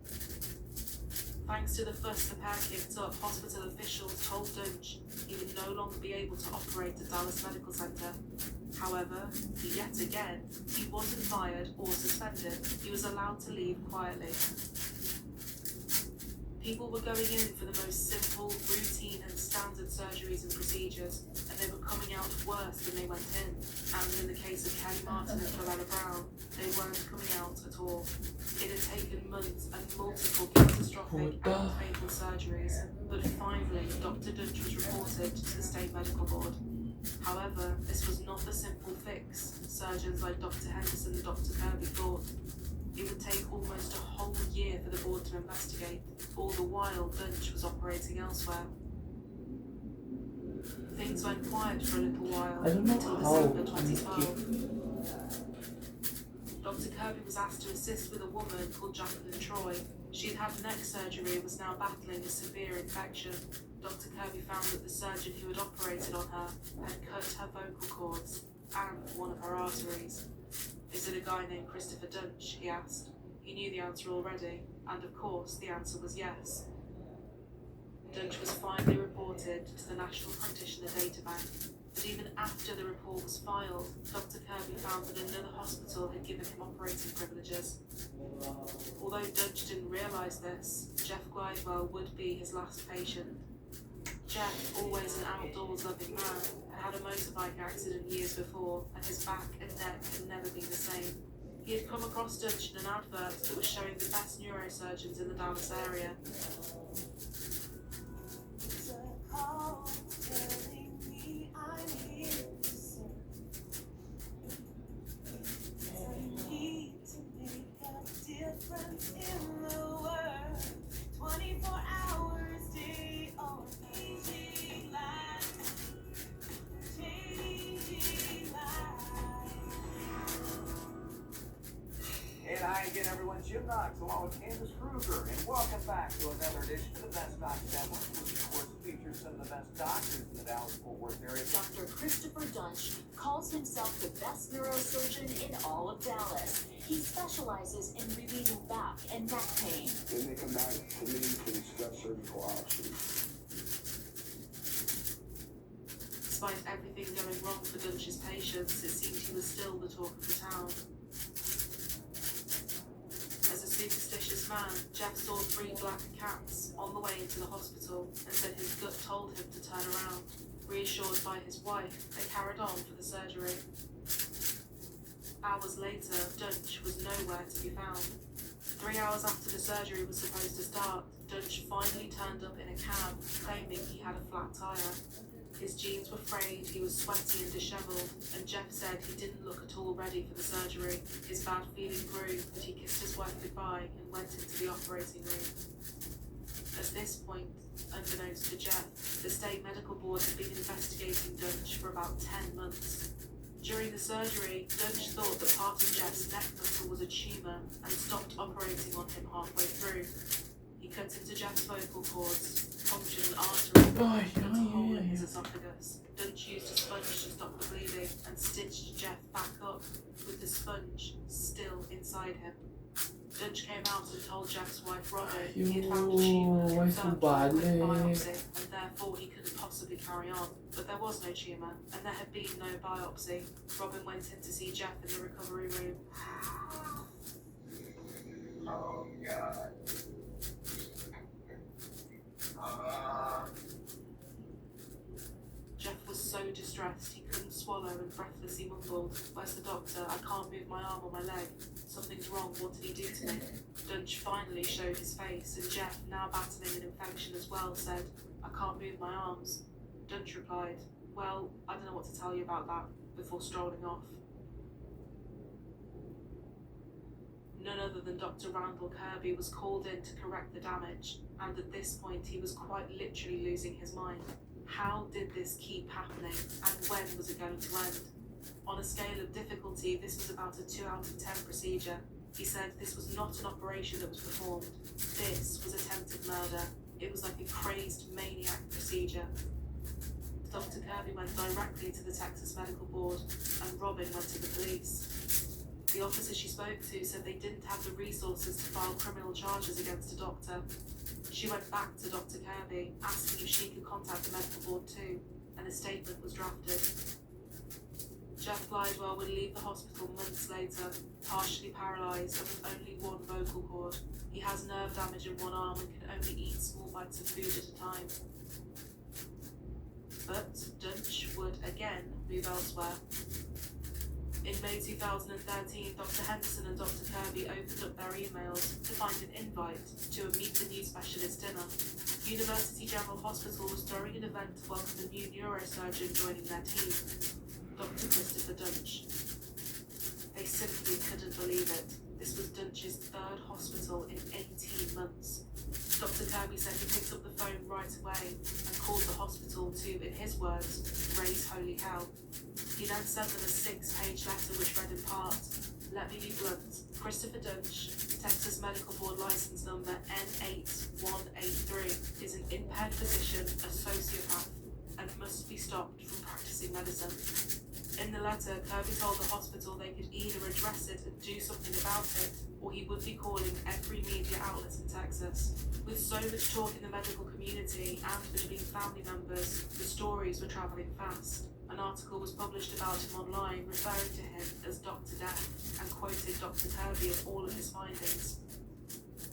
Speaker 1: Thanks to the fuss the pair kicked up, hospital officials told Dunch he would no longer be able to operate at Dallas Medical Center. However, yet again, he wasn't fired or suspended. He was allowed to leave quietly. People were going in for the most simple, routine and standard surgeries and procedures, and they were coming out worse than they went in. And in the case of Kelly Martin and Clorella Brown, they weren't coming out at all. It had taken months and multiple catastrophic and fatal surgeries, but finally Dr. Dunch was reported to the state medical board. However, this was not the simple fix surgeons like Dr. Henderson and Dr. Kirby thought. It would take almost a whole year for the board to investigate, all the while Dunch was operating elsewhere. Things went quiet for a little while, until December 2012. Dr. Kirby was asked to assist with a woman called Jacqueline Troy. She'd had neck surgery and was now battling a severe infection. Dr. Kirby found that the surgeon who had operated on her had cut her vocal cords and one of her arteries. Is it a guy named Christopher Dunch? He asked. He knew the answer already, and of course the answer was yes. Dunch was finally reported to the National Practitioner Data Bank, but even after the report was filed, Dr. Kirby found that another hospital had given him operating privileges. Although Dunch didn't realise this, Jeff Glidewell would be his last patient. Jeff, always an outdoors-loving man, had had a motorbike accident years before, and his back and neck had never been the same. He had come across Dunch in an advert that was showing the best neurosurgeons in the Dallas area.
Speaker 14: And hi again, everyone. Jim Knox along with Candace Kruger, and welcome back to another edition of the Best Doc Network, which of course features some of the best doctors in the Dallas-Fort Worth area.
Speaker 11: Dr. Christopher Dunch calls himself the best neurosurgeon in all of Dallas. He specializes in relieving back and neck pain.
Speaker 6: They make a night for me to discuss surgical options.
Speaker 1: Despite everything going wrong for Dunch's patients, it seemed he was still the talk of the town. As a superstitious man, Jeff saw 3 black cats on the way into the hospital and said his gut told him to turn around. Reassured by his wife, they carried on for the surgery. Hours later, Dunch was nowhere to be found. 3 hours after the surgery was supposed to start, Dunch finally turned up in a cab, claiming he had a flat tire. His jeans were frayed, he was sweaty and dishevelled, and Jeff said he didn't look at all ready for the surgery. His bad feeling grew, but he kissed his wife goodbye and went into the operating room. At this point, unbeknownst to Jeff, the state medical board had been investigating Dunch for about 10 months. During the surgery, Dunch thought that part of Jeff's neck muscle was a tumour and stopped operating on him halfway through. He He cut into Jeff's vocal cords, punctured an artery, and cut a hole in his esophagus. Dunch used a sponge to stop the bleeding and stitched Jeff back up with the sponge still inside him. Dunch came out and told Jeff's wife Robin he had found a tumour confirmed by a quick biopsy, and therefore he couldn't possibly carry on. But there was no tumour, and there had been no biopsy. Robin went in to see Jeff in the recovery room.
Speaker 6: Oh, God.
Speaker 1: Jeff was so distressed he couldn't swallow and breathlessly mumbled, "Where's the doctor? I can't move my arm or my leg. Something's wrong. What did he do to me?" Dunch finally showed his face, and Jeff, now battling an infection as well, said, "I can't move my arms." Dunch replied, "Well, I don't know what to tell you about that," before strolling off. None other than Dr. Randall Kirby was called in to correct the damage, and at this point he was quite literally losing his mind. How did this keep happening, and when was it going to end? On a scale of difficulty, this was about a 2 out of 10 procedure. He said this was not an operation that was performed. This was attempted murder. It was like a crazed maniac procedure. Dr. Kirby went directly to the Texas Medical Board, and Robin went to the police. The officer she spoke to said they didn't have the resources to file criminal charges against a doctor. She went back to Dr. Kirby, asking if she could contact the medical board too, and a statement was drafted. Jeff Glidewell would leave the hospital months later, partially paralysed and with only one vocal cord. He has nerve damage in one arm and can only eat small bites of food at a time. But Dunch would again move elsewhere. In May 2013, Dr. Henderson and Dr. Kirby opened up their emails to find an invite to a Meet the New Specialist dinner. University General Hospital was throwing an event to welcome a new neurosurgeon joining their team, Dr. Christopher Dunch. They simply couldn't believe it. This was Dunch's third hospital in 18 months. Dr. Kirby said he picked up the phone right away and called the hospital to, in his words, raise holy hell. He then sent them a 6-page letter which read in part, "Let me be blunt. Christopher Dunch, Texas Medical Board license number N8183, is an impaired physician, a sociopath, and must be stopped from practicing medicine." In the letter, Kirby told the hospital they could either address it and do something about it, or he would be calling every media outlet in Texas. With so much talk in the medical community and between family members, the stories were travelling fast. An article was published about him online referring to him as Dr. Death and quoted Dr. Kirby in all of his findings.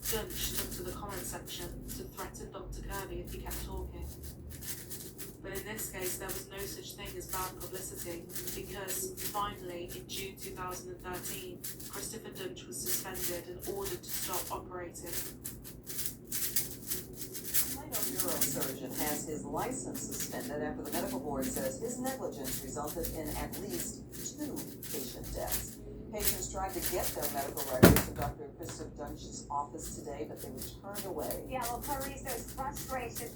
Speaker 1: Dunch took to the comment section to threaten Dr. Kirby if he kept talking. But in this case, there was no such thing as bad publicity, because finally, in June 2013, Christopher Dunch was suspended and ordered to stop operating.
Speaker 15: Neurosurgeon has his license suspended after the medical board says his negligence resulted in at least 2 patient deaths. Patients tried to get their medical records to Dr. Christopher Dunch's office today, but they were turned away.
Speaker 16: Yeah, well, Clarice, those frustrated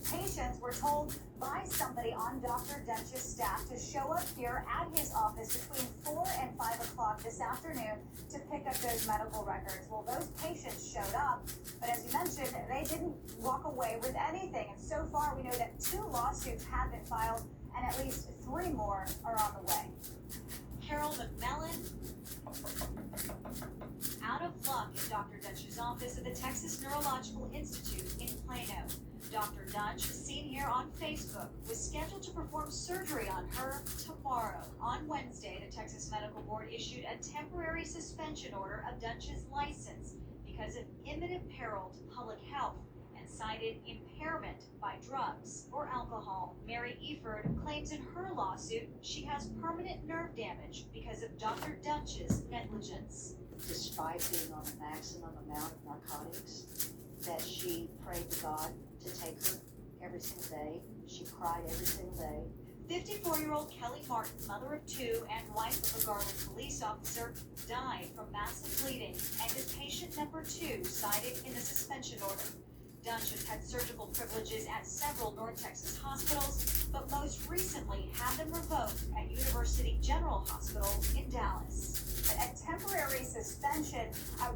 Speaker 16: patients were told by somebody on Dr. Dunch's staff to show up here at his office between 4 and 5 o'clock this afternoon to pick up those medical records. Well, those patients showed up, but as you mentioned, they didn't walk away with anything. And so far, we know that 2 lawsuits have been filed, and at least 3 more are on the way.
Speaker 11: Carol McMillan, out of luck at Dr. Dunch's office at the Texas Neurological Institute in Plano. Dr. Dunch, seen here on Facebook, was scheduled to perform surgery on her tomorrow. On Wednesday, the Texas Medical Board issued a temporary suspension order of Dunch's license because of imminent peril to public health and cited impairment by drugs or alcohol. Mary Eford claims in her lawsuit she has permanent nerve damage because of Dr. Dunch's negligence.
Speaker 17: Despite being on the maximum amount of narcotics, that she prayed to God to take her every single day. She cried every single day.
Speaker 11: 54-year-old Kelly Martin, mother of 2 and wife of a Garland police officer, died from massive bleeding and is patient number 2 cited in the suspension order.
Speaker 16: Dunch has had surgical privileges at several North Texas hospitals, but most recently had them revoked at University General Hospital in Dallas. A temporary suspension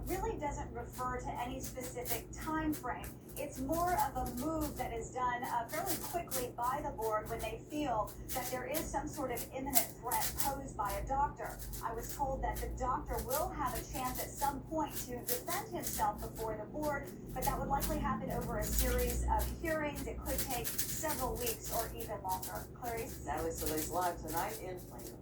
Speaker 16: really doesn't refer to any specific time frame. It's more of a move that is done fairly quickly by the board when they feel that there is some sort of imminent threat posed by a doctor. I was told that the doctor will have a chance at some point to defend himself before the board, but that would likely happen over a series of hearings. It could take several weeks or even longer. Clarice?
Speaker 15: Natalie Solis live tonight in Plano.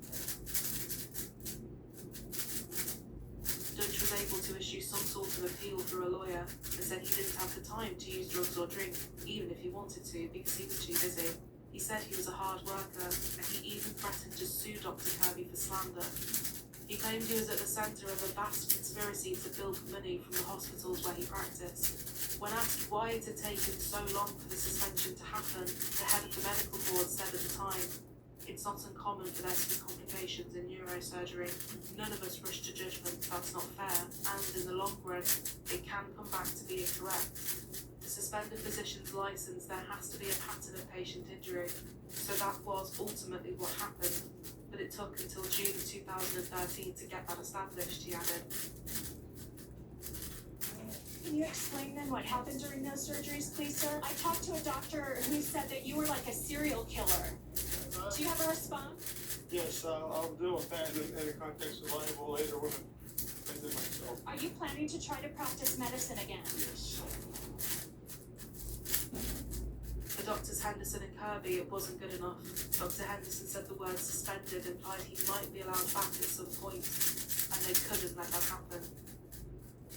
Speaker 1: Dunch was able to issue some sort of appeal through a lawyer and said he didn't have the time to use drugs or drink, even if he wanted to, because he was too busy. He said he was a hard worker, and he even threatened to sue Dr. Kirby for slander. He claimed he was at the centre of a vast conspiracy to bilk money from the hospitals where he practiced. When asked why it had taken so long for the suspension to happen, the head of the medical board said at the time, "It's not uncommon for there to be complications in neurosurgery. None of us rush to judgment, that's not fair, and in the long run, it can come back to being correct. To suspend a physician's license, there has to be a pattern of patient injury. So that was ultimately what happened, but it took until June of 2013 to get that established," he added.
Speaker 18: Can you explain then what happened during those surgeries, please, sir? I talked to a doctor who said that you were like a serial killer. Do you have a response?
Speaker 19: Yes, I'll deal with that in the context of liable later when I defend myself.
Speaker 18: Are you planning to try to practice medicine again?
Speaker 19: Yes.
Speaker 1: For Doctors Henderson and Kirby, it wasn't good enough. Dr. Henderson said the word suspended implied he might be allowed back at some point, and they couldn't let that happen.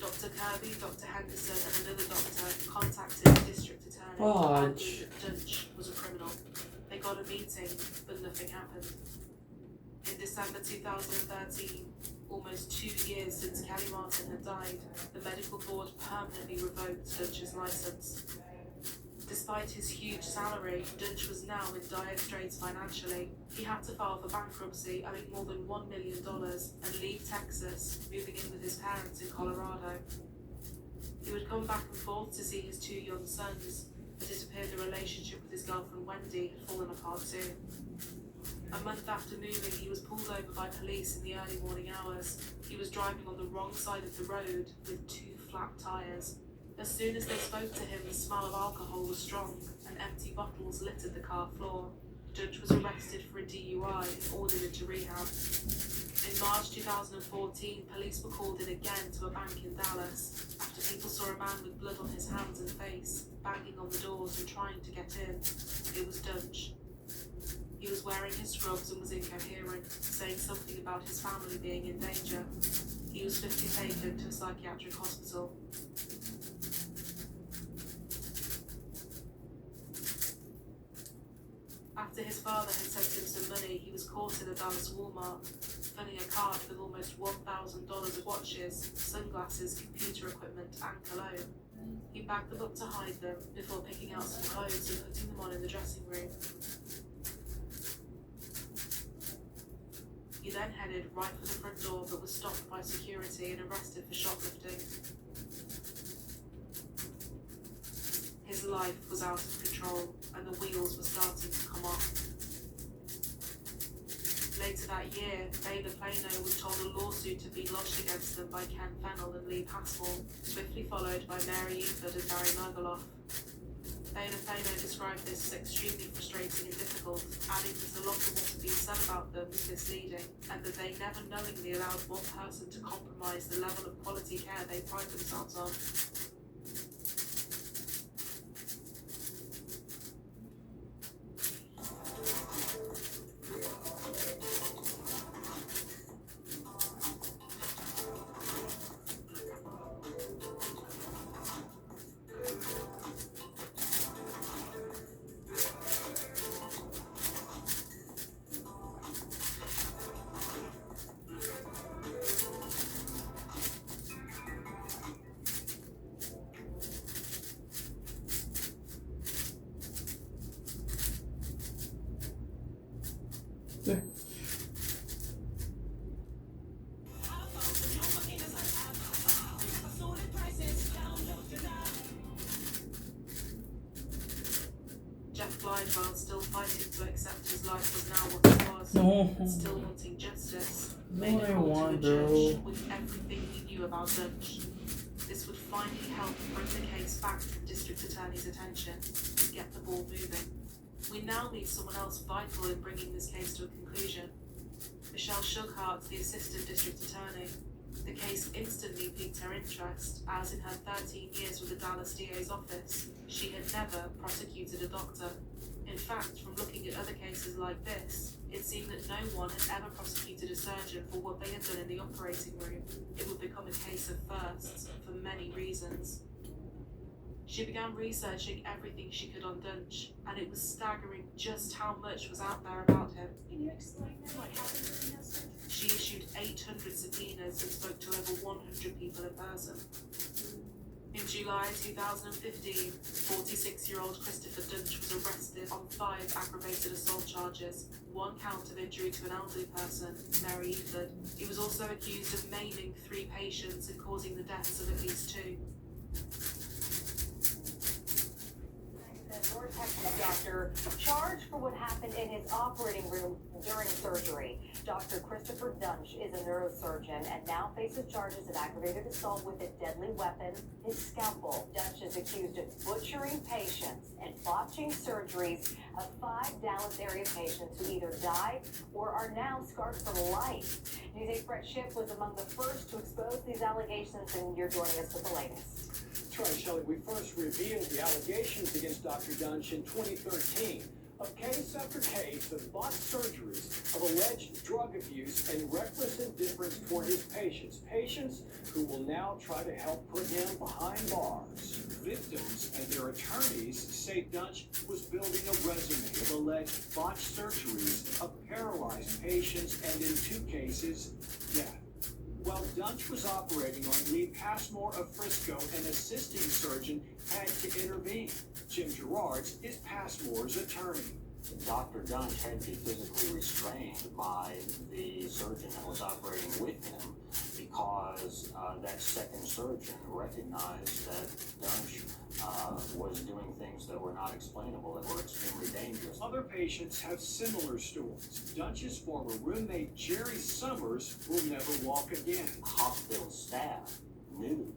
Speaker 1: Dr. Kirby, Dr. Henderson, and another doctor contacted the district attorney and argued that Dunch was a criminal. They got a meeting, but nothing happened. In December 2013, almost 2 years since Kelly Martin had died, the medical board permanently revoked Dunch's license. Despite his huge salary, Dunch was now in dire straits financially. He had to file for bankruptcy, owing more than $1 million, and leave Texas, moving in with his parents in Colorado. He would come back and forth to see his 2 young sons, but it appeared the relationship with his girlfriend Wendy had fallen apart too. A month after moving, he was pulled over by police in the early morning hours. He was driving on the wrong side of the road with 2 flat tyres. As soon as they spoke to him, the smell of alcohol was strong, and empty bottles littered the car floor. Dunch was arrested for a DUI and ordered into rehab. In March 2014, police were called in again to a bank in Dallas after people saw a man with blood on his hands and face, banging on the doors and trying to get in. It was Dunch. He was wearing his scrubs and was incoherent, saying something about his family being in danger. He was swiftly taken to a psychiatric hospital. After his father had sent him some money, he was caught in a Dallas Walmart, filling a cart with almost $1,000 of watches, sunglasses, computer equipment, and cologne. He bagged them up to hide them before picking out some clothes and putting them on in the dressing room. He then headed right for the front door, but was stopped by security and arrested for shoplifting. His life was out of control, and the wheels were starting to come off. Later that year, Bader Plano was told a lawsuit had been lodged against them by Ken Fennell and Lee Passmore, swiftly followed by Mary Uford and Barry Nagaloff. Bader Plano described this as extremely frustrating and difficult, adding that a lot of what had been said about them was misleading, and that they never knowingly allowed one person to compromise the level of quality care they pride themselves on. Jeff Glidewell, still fighting to accept his life was now what it was, and still wanting justice, made a call to a judge with everything he knew about Dunch. This would finally help bring the case back to the district attorney's attention and get the ball moving. We now need someone else vital in bringing this case to a conclusion. Michelle Shughart, the assistant district attorney. The case instantly piqued her interest, as in her 13 years with the Dallas DA's office, she had never prosecuted a doctor. In fact, from looking at other cases like this, it seemed that no one had ever prosecuted a surgeon for what they had done in the operating room. It would become a case of firsts, for many reasons. She began researching everything she could on Dunch, and it was staggering just how much was out there about him.
Speaker 18: Can you explain then what happened during that surgery?
Speaker 1: She issued 800 subpoenas and spoke to over 100 people in person. In July 2015, 46-year-old Christopher Dunch was arrested on 5 aggravated assault charges, 1 count of injury to an elderly person, Mary Eford. He was also accused of maiming 3 patients and causing the deaths of at least 2.
Speaker 2: North Texas doctor charged for what happened in his operating room during surgery. Dr. Christopher Dunch is a neurosurgeon and now faces charges of aggravated assault with a deadly weapon, his scalpel. Dunch is accused of butchering patients and botching surgeries of 5 Dallas area patients who either died or are now scarred for life. News 8 Brett Schiff was among the first to expose these allegations, and you're joining us with the latest.
Speaker 20: That's right, Shelley. We first revealed the allegations against Dr. Dunch in 2013. Of case after case of botched surgeries, of alleged drug abuse, and reckless indifference toward his patients. Patients who will now try to help put him behind bars. Victims and their attorneys say Dunch was building a resume of alleged botched surgeries, of paralyzed patients, and in 2 cases, death. While Dunch was operating on Lee Passmore of Frisco, an assisting surgeon had to intervene. Jim Gerards is Passmore's attorney.
Speaker 21: Dr. Dunch had to be physically restrained by the surgeon that was operating with him because that second surgeon recognized that Dunch was doing things that were not explainable, that were extremely dangerous.
Speaker 20: Other patients have similar stories. Dunch's former roommate, Jerry Summers, will never walk again.
Speaker 21: Hospital staff knew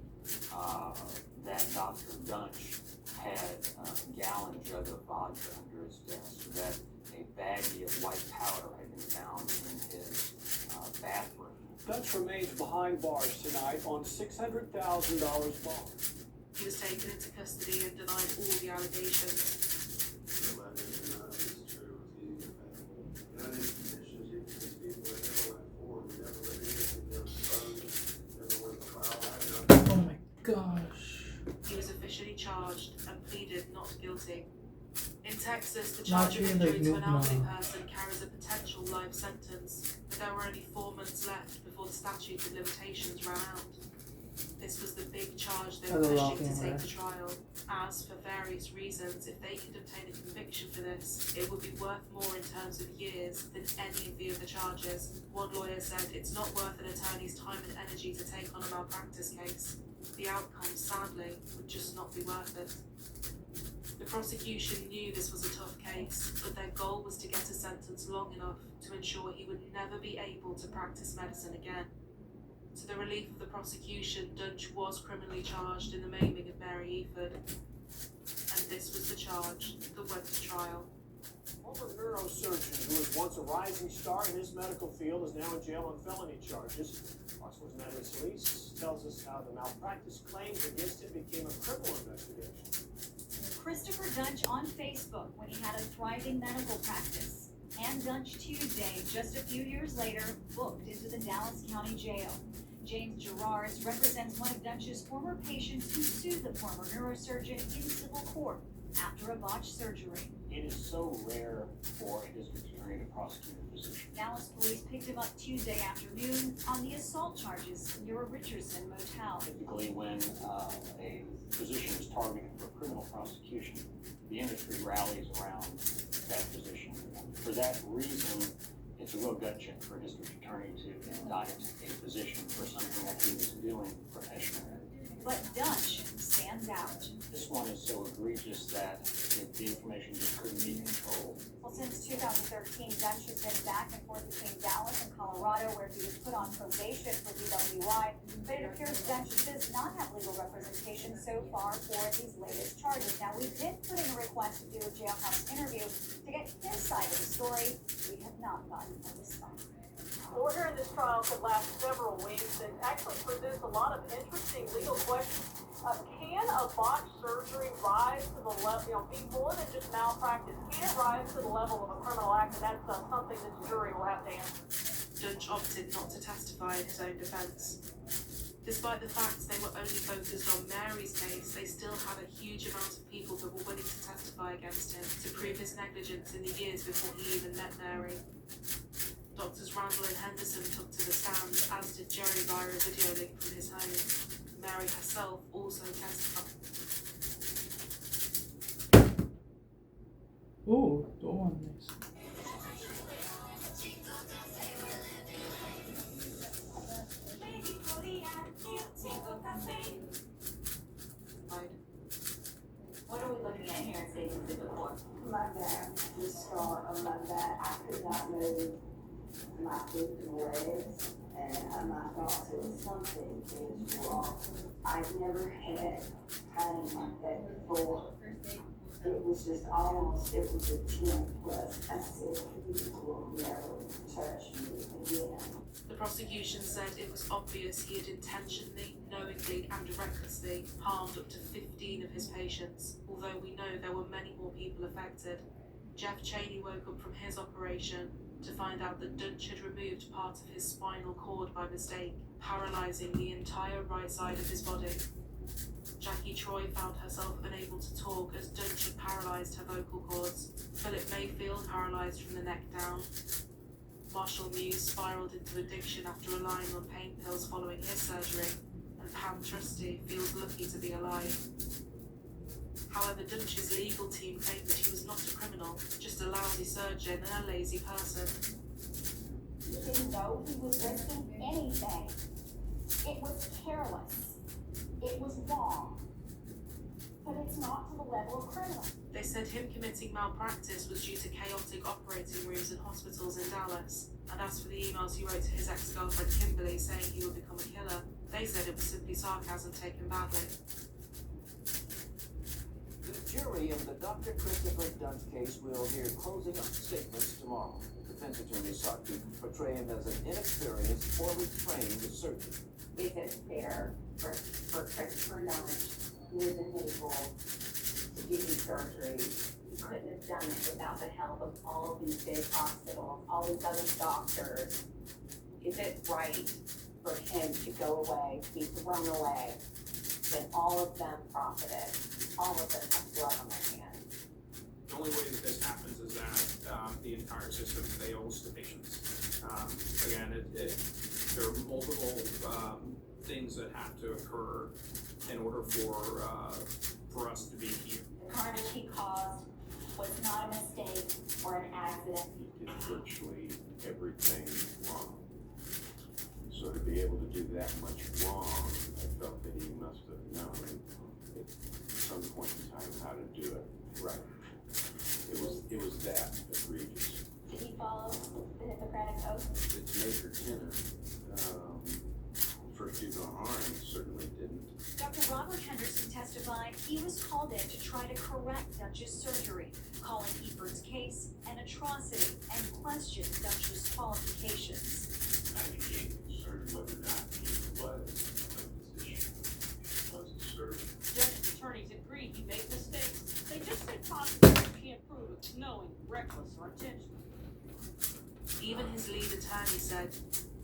Speaker 21: that Dr. Dunch had a gallon jug of vodka under his desk, that a baggie of white powder had been found in his bathroom.
Speaker 20: Dunch remains behind bars tonight on $600,000 bond.
Speaker 1: He was taken into custody and denied all the allegations.
Speaker 9: Oh my gosh.
Speaker 1: He was officially charged and pleaded not guilty. In Texas, the
Speaker 9: Not
Speaker 1: charge of
Speaker 9: really
Speaker 1: injury to an
Speaker 9: like
Speaker 1: elderly
Speaker 9: Newton.
Speaker 1: person carries a potential life sentence, but there were only 4 months left before the statute of limitations ran out. This was the big charge they were
Speaker 9: That's a
Speaker 1: pushing
Speaker 9: lot,
Speaker 1: to take
Speaker 9: yeah.
Speaker 1: to trial, as for various reasons, if they could obtain a conviction for this, it would be worth more in terms of years than any of the other charges. One lawyer said it's not worth an attorney's time and energy to take on a malpractice case. The outcome, sadly, would just not be worth it. The prosecution knew this was a tough case, but their goal was to get a sentence long enough to ensure he would never be able to practice medicine again. To the relief of the prosecution, Dunch was criminally charged in the maiming of Mary Eford. And this was the charge that went to trial.
Speaker 20: Former neurosurgeon who was once a rising star in his medical field is now in jail on felony charges. Foxworth's Natalie Solis tells us how the malpractice claims against him became a criminal investigation.
Speaker 11: Christopher Dunch on Facebook when he had a thriving medical practice. And Dunch Tuesday, just a few years later, booked into the Dallas County Jail. James Gerards represents one of Dunch's former patients who sued the former neurosurgeon in civil court after a botched surgery.
Speaker 21: It is so rare for a district attorney to prosecute a physician.
Speaker 11: Dallas police picked him up Tuesday afternoon on the assault charges near a Richardson motel.
Speaker 21: Typically, when a physician is targeted for criminal prosecution, the industry rallies around that physician. For that reason, it's a real gut check for a district attorney to indict a physician for something that he was doing professionally.
Speaker 11: But Dunch stands out.
Speaker 21: This one is so egregious that the information just couldn't be controlled.
Speaker 16: Well, since 2013, Dunch has been back and forth between Dallas and Colorado, where he was put on probation for DWI. But it appears Dunch does not have legal representation so far for these latest charges. Now, we did put in a request to do a jailhouse interview to get his side of the story. We have not gotten a response.
Speaker 2: We're hearing this trial could last several weeks and actually presents a lot of interesting legal questions. Can a botched surgery rise to the level, be more than just malpractice? Can it rise to the level of a criminal act? And that's something this jury will have to answer.
Speaker 1: Dunch opted not to testify in his own defence. Despite the fact they were only focused on Mary's case, they still had a huge amount of people that were willing to testify against him to prove his negligence in the years before he even met Mary. Doctors Randall and Henderson took to the stand, as did Jerry via a video link from his home. Mary herself also testified.
Speaker 9: Oh, don't want this.
Speaker 11: What are we looking at here in State Exhibit 4?
Speaker 12: My back, the scar on my back, I could not move my feet and legs, and I thought there was something is wrong. I've never had pain like that before. It was just almost, it was a 10 plus. I said, please will never touch me again.
Speaker 1: The prosecution said it was obvious he had intentionally, knowingly and recklessly harmed up to 15 of his patients, although we know there were many more people affected. Jeff Cheney woke up from his operation to find out that Dunch had removed part of his spinal cord by mistake, paralysing the entire right side of his body. Jackie Troy found herself unable to talk as Dunch had paralysed her vocal cords. Philip Mayfield paralysed from the neck down. Marshall Muse spiralled into addiction after relying on pain pills following his surgery, and Pam Trusty feels lucky to be alive. However, Dunch's legal team claimed that he was not a criminal, just a lousy surgeon and a lazy person.
Speaker 11: You didn't know he was risking anything. It was careless. It was wrong. But it's not to the level of criminal.
Speaker 1: They said him committing malpractice was due to chaotic operating rooms in hospitals in Dallas. And as for the emails he wrote to his ex-girlfriend Kimberly saying he would become a killer, they said it was simply sarcasm taken badly.
Speaker 14: The jury in the Dr. Christopher Dunch case will hear closing statements tomorrow. Defense attorneys sought to portray him as an inexperienced, poorly trained surgeon.
Speaker 12: Is it fair for Christopher Dunch, who is enabled to do these surgeries? He couldn't have done it without the help of all of these big hospitals, all these other doctors. Is it right for him to go away, to be thrown away, when all of them profited? All of them have blood on their hands.
Speaker 7: The only way that this happens is that the entire system fails the patients. Again, there are multiple things that have to occur in order for us to be here.
Speaker 11: The carnage he caused was not a mistake or an accident.
Speaker 6: He did virtually everything wrong. So to be able to do that much wrong, I felt that he must have known at some point in time how to do it right. It was that egregious.
Speaker 11: Did he follow the Hippocratic Oath?
Speaker 6: It's Major Tenor. First do no harm certainly didn't.
Speaker 11: Dr. Robert Henderson testified he was called in to try to correct Dunch's surgery, calling Eford's case an atrocity and questioned Dunch's qualifications.
Speaker 6: I became concerned whether or not he was a physician, was a surgeon.
Speaker 3: Dunch's attorneys agree he made mistakes. They just say possibly can't prove it was knowing, reckless, or intentional.
Speaker 1: Even his lead attorney said,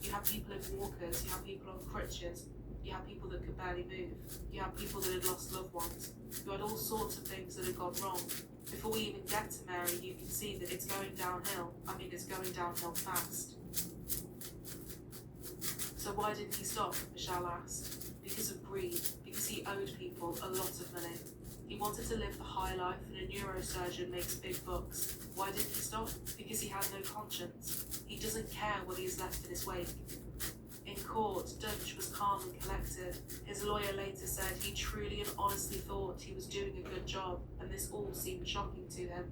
Speaker 1: you have people in walkers, you have people on crutches, you have people that could barely move, you have people that had lost loved ones, you had all sorts of things that had gone wrong. Before we even get to Mary, you can see that it's going downhill. I mean, it's going downhill fast. So why didn't he stop? Michelle asked. Because of greed, because he owed people a lot of money. He wanted to live the high life and a neurosurgeon makes big bucks. Why didn't he stop? Because he had no conscience. He doesn't care what he has left in his wake. In In court, Dunch was calm and collected. His lawyer later said he truly and honestly thought he was doing a good job, and this all seemed shocking to him.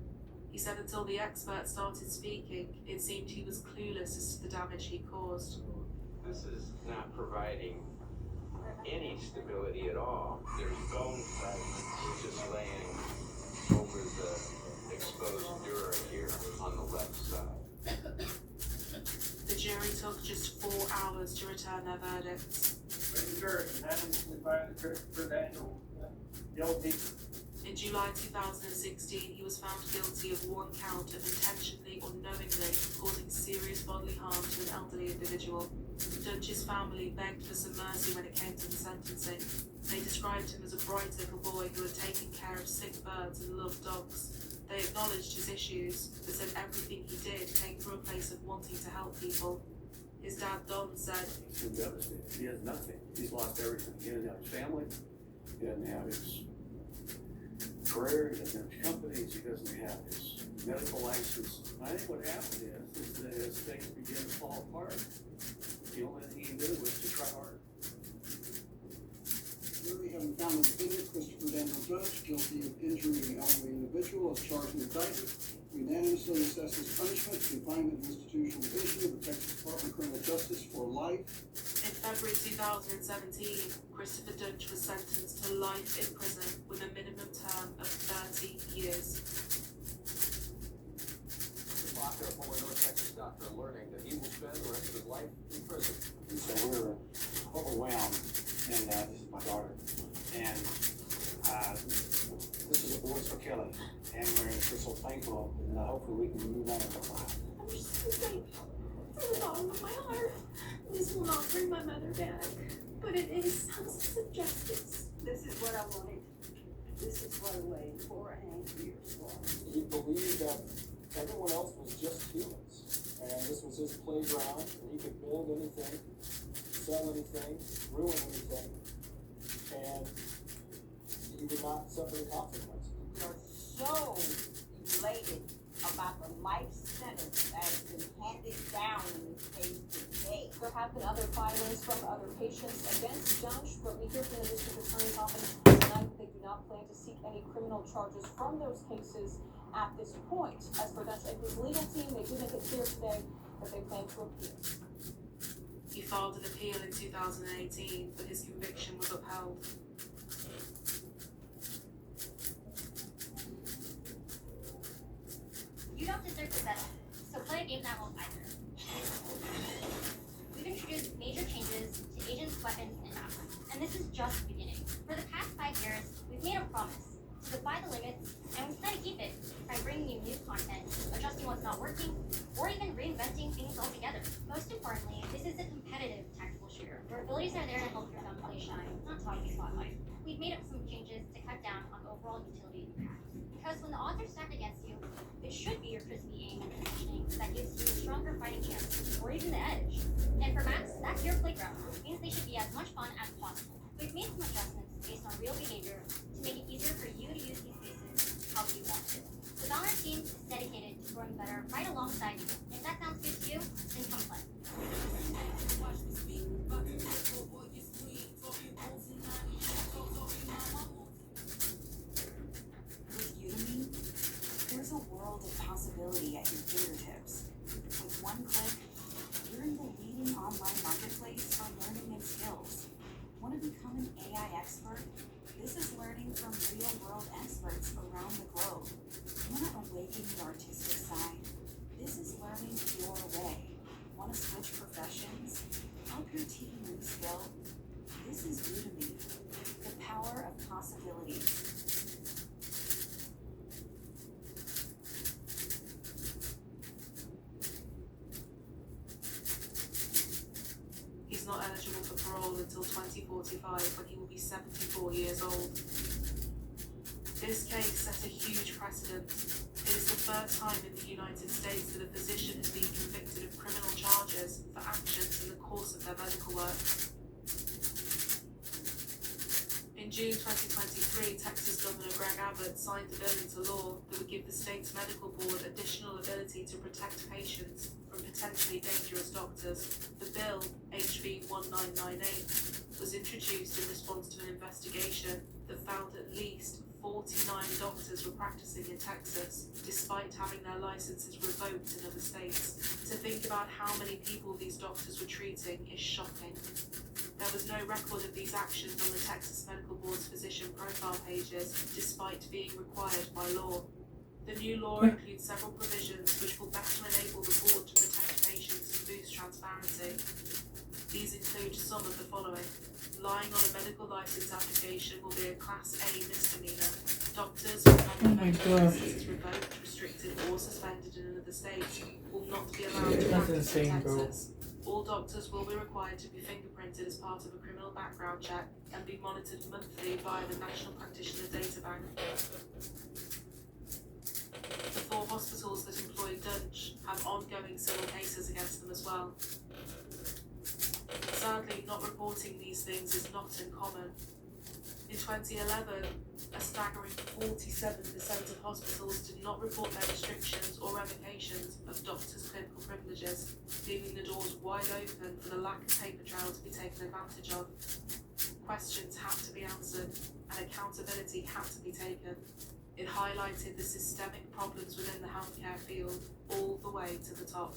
Speaker 1: He said until the expert started speaking, it seemed he was clueless as to the damage he caused.
Speaker 6: This is not providing any stability at all. There's bone fragments just laying over the exposed dura here on the left side.
Speaker 1: The jury took just 4 hours to return their verdicts. In July 2016, he was found guilty of 1 count of intentionally or knowingly causing serious bodily harm to an elderly individual. Dunch's family begged for some mercy when it came to the sentencing. They described him as a bright little boy who had taken care of sick birds and loved dogs. They acknowledged his issues, but said everything he did came from a place of wanting to help people. His dad, Don, said,
Speaker 4: "He's been devastated. He has nothing. He's lost everything. He doesn't have his family. He doesn't have his career. He doesn't have his companies. He doesn't have his medical license." I think what happened is that as things began to fall apart, the only thing he knew was to try harder.
Speaker 22: Jury having found the defendant, Christopher Daniel Dunch, guilty of injuring the elderly individual as charged in the indictment, unanimously assesses punishment, confinement, and institutional division of the Texas Department of Criminal Justice for life.
Speaker 1: In February 2017, Christopher Dunch was sentenced to life in prison with a minimum term of 30 years.
Speaker 14: Blocker, a former North Texas doctor, learning that he will spend the rest of his life in prison.
Speaker 10: And so we're overwhelmed, and this is my daughter, and this is a voice for Kelly, and we're so thankful, and hopefully we can move on to life.
Speaker 18: I'm just so thankful from the bottom of my heart. This will not bring my mother back, but it is houses of justice.
Speaker 17: This is what I wanted. This is what I waited 4.5 years for.
Speaker 23: He believed that everyone else was just humans, and this was his playground, and he could build anything, sell anything, ruin anything, and he would not suffer the consequences.
Speaker 17: We are so elated about the life sentence that has been handed down in this case today.
Speaker 3: There have been other filings from other patients against Dunch, but we hear from the district attorney's office tonight that they do not plan to seek any criminal charges from those cases at this point. As for Dunch and his legal team, they did make it clear today that they plan to appeal.
Speaker 1: He filed an appeal in 2018, but his conviction was upheld.
Speaker 11: You don't deserve to settle, so play a game that won't either. We've introduced major changes to agents, weapons, and maps, and this is just the beginning. For the past 5 years, we've made a promise to defy the limits, and we plan to keep it by bringing you new content, adjusting what's not working, or even reinventing things altogether. Most importantly, this is a competitive tactical shooter, where abilities are there to help your gunplay shine, not to hog the spotlight. We've made up some changes to cut down on overall utility impact. Because when the odds are stacked against you, it should be your crispy aim and positioning that gives you a stronger fighting chance, or even the edge. And for maps, that's your playground. It means they should be as much fun as possible. We've made some adjustments based on real behavior to make it easier for you to use these spaces how you want to. The Valor team is dedicated to growing better right alongside you. If that sounds good to you, then come play.
Speaker 24: With Udemy, there's a world of possibility at your fingertips. With one click, you're in the leading online marketplace for learning and skills. Want to become an AI expert? This is learning from real-world experts around the globe. Want to awaken your artistic side? This is learning your way. Want to switch professions? Help your team reskill? This is Udemy, the power of possibilities.
Speaker 1: He's not eligible for parole until 2045, when he will be 74 years old. This case set a huge precedent. It is the first time in the United States that a physician has been convicted of criminal charges for actions in the course of their medical work. In In June 2023, Texas Governor Greg Abbott signed a bill into law that would give the state's medical board additional ability to protect patients from potentially dangerous doctors. The bill, HB 1998, was introduced in response to an investigation that found at least 49 doctors were practicing in Texas, despite having their licenses revoked in other states. To think about how many people these doctors were treating is shocking. There was no record of these actions on the Texas Medical Board's physician profile pages, despite being required by law. The new law includes several provisions which will better enable the board to protect patients and boost transparency. These include some of the following. Lying on a medical license application will be a Class A misdemeanor. Doctors who have their medical licenses revoked, restricted, or suspended in another state will not be allowed to practice in Texas. All doctors will be required to be fingerprinted as part of a criminal background check and be monitored monthly via the National Practitioner Data Bank. The 4 hospitals that employ Dunch have ongoing civil cases against them as well. Sadly, not reporting these things is not uncommon. In 2011, a staggering 47% of hospitals did not report their restrictions or revocations of doctors' clinical privileges, leaving the doors wide open for the lack of paper trail to be taken advantage of. Questions had to be answered, and accountability had to be taken. It highlighted the systemic problems within the healthcare field all the way to the top.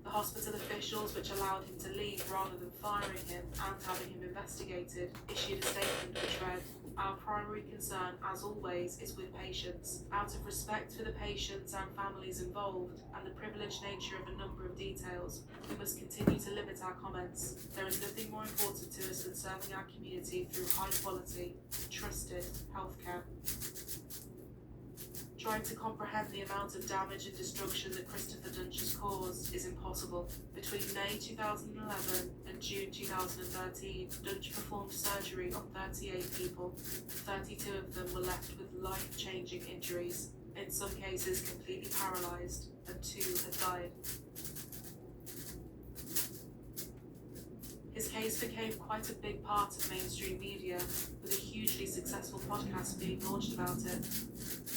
Speaker 1: The hospital officials, which allowed him to leave rather than firing him and having him investigated, issued a statement which read, "Our primary concern, as always, is with patients. Out of respect for the patients and families involved, and the privileged nature of a number of details, we must continue to limit our comments. There is nothing more important to us than serving our community through high-quality, trusted healthcare." Trying to comprehend the amount of damage and destruction that Christopher Dunch has caused is impossible. Between May 2011 and June 2013, Dunch performed surgery on 38 people. 32 of them were left with life-changing injuries, in some cases completely paralysed, and 2 had died. His case became quite a big part of mainstream media, with a hugely successful podcast being launched about it.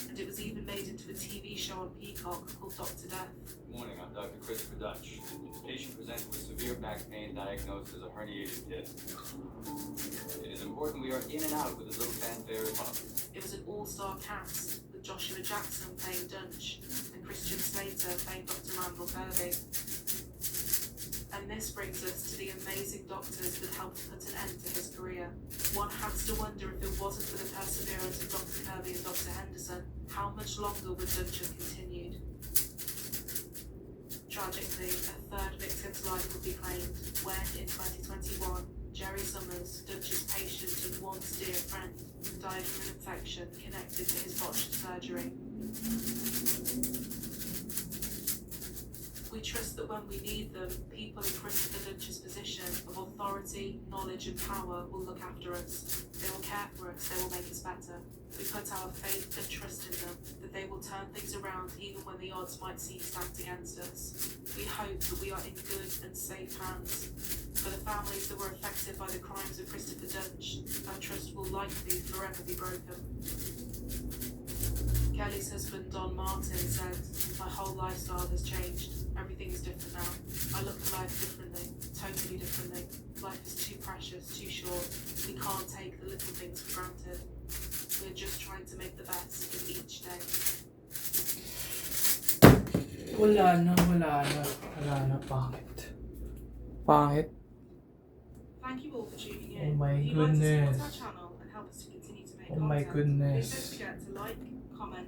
Speaker 1: And it was even made into a TV show on Peacock called Dr. Death.
Speaker 5: Good morning, I'm Dr. Christopher Dunch. The patient presented with severe back pain diagnosed as a herniated disc. It is important we are in and out with as little fanfare as possible.
Speaker 1: It was an all-star cast, with Joshua Jackson playing Dunch and Christian Slater playing Dr. Randall Kirby. And this brings us to the amazing doctors that helped put an end to his career. One has to wonder if it wasn't for the perseverance of Dr. Kirby and Dr. Henderson, how much longer would Dunch have continued? Tragically, a 3rd victim's life would be claimed when, in 2021, Jerry Summers, Dunch's patient and once dear friend, died from an infection connected to his botched surgery. We trust that when we need them, people in Christopher Dunch's position of authority, knowledge and power will look after us. They will care for us, they will make us better. We put our faith and trust in them, that they will turn things around even when the odds might seem stacked against us. We hope that we are in good and safe hands. For the families that were affected by the crimes of Christopher Dunch, our trust will likely forever be broken. Kelly's husband, Don Martin, said, "My whole lifestyle has changed. Everything is different now. I look at life differently, totally differently. Life is too precious, too short. We can't take the little things for granted. We're just trying to make the best of each day."
Speaker 9: Wala na, pangit.
Speaker 1: Thank you all for tuning in.
Speaker 9: Oh my
Speaker 1: If you'd like to support
Speaker 9: goodness.
Speaker 1: our channel and help us to continue to make
Speaker 9: Oh my
Speaker 1: content,
Speaker 9: goodness.
Speaker 1: please don't forget to like, comment,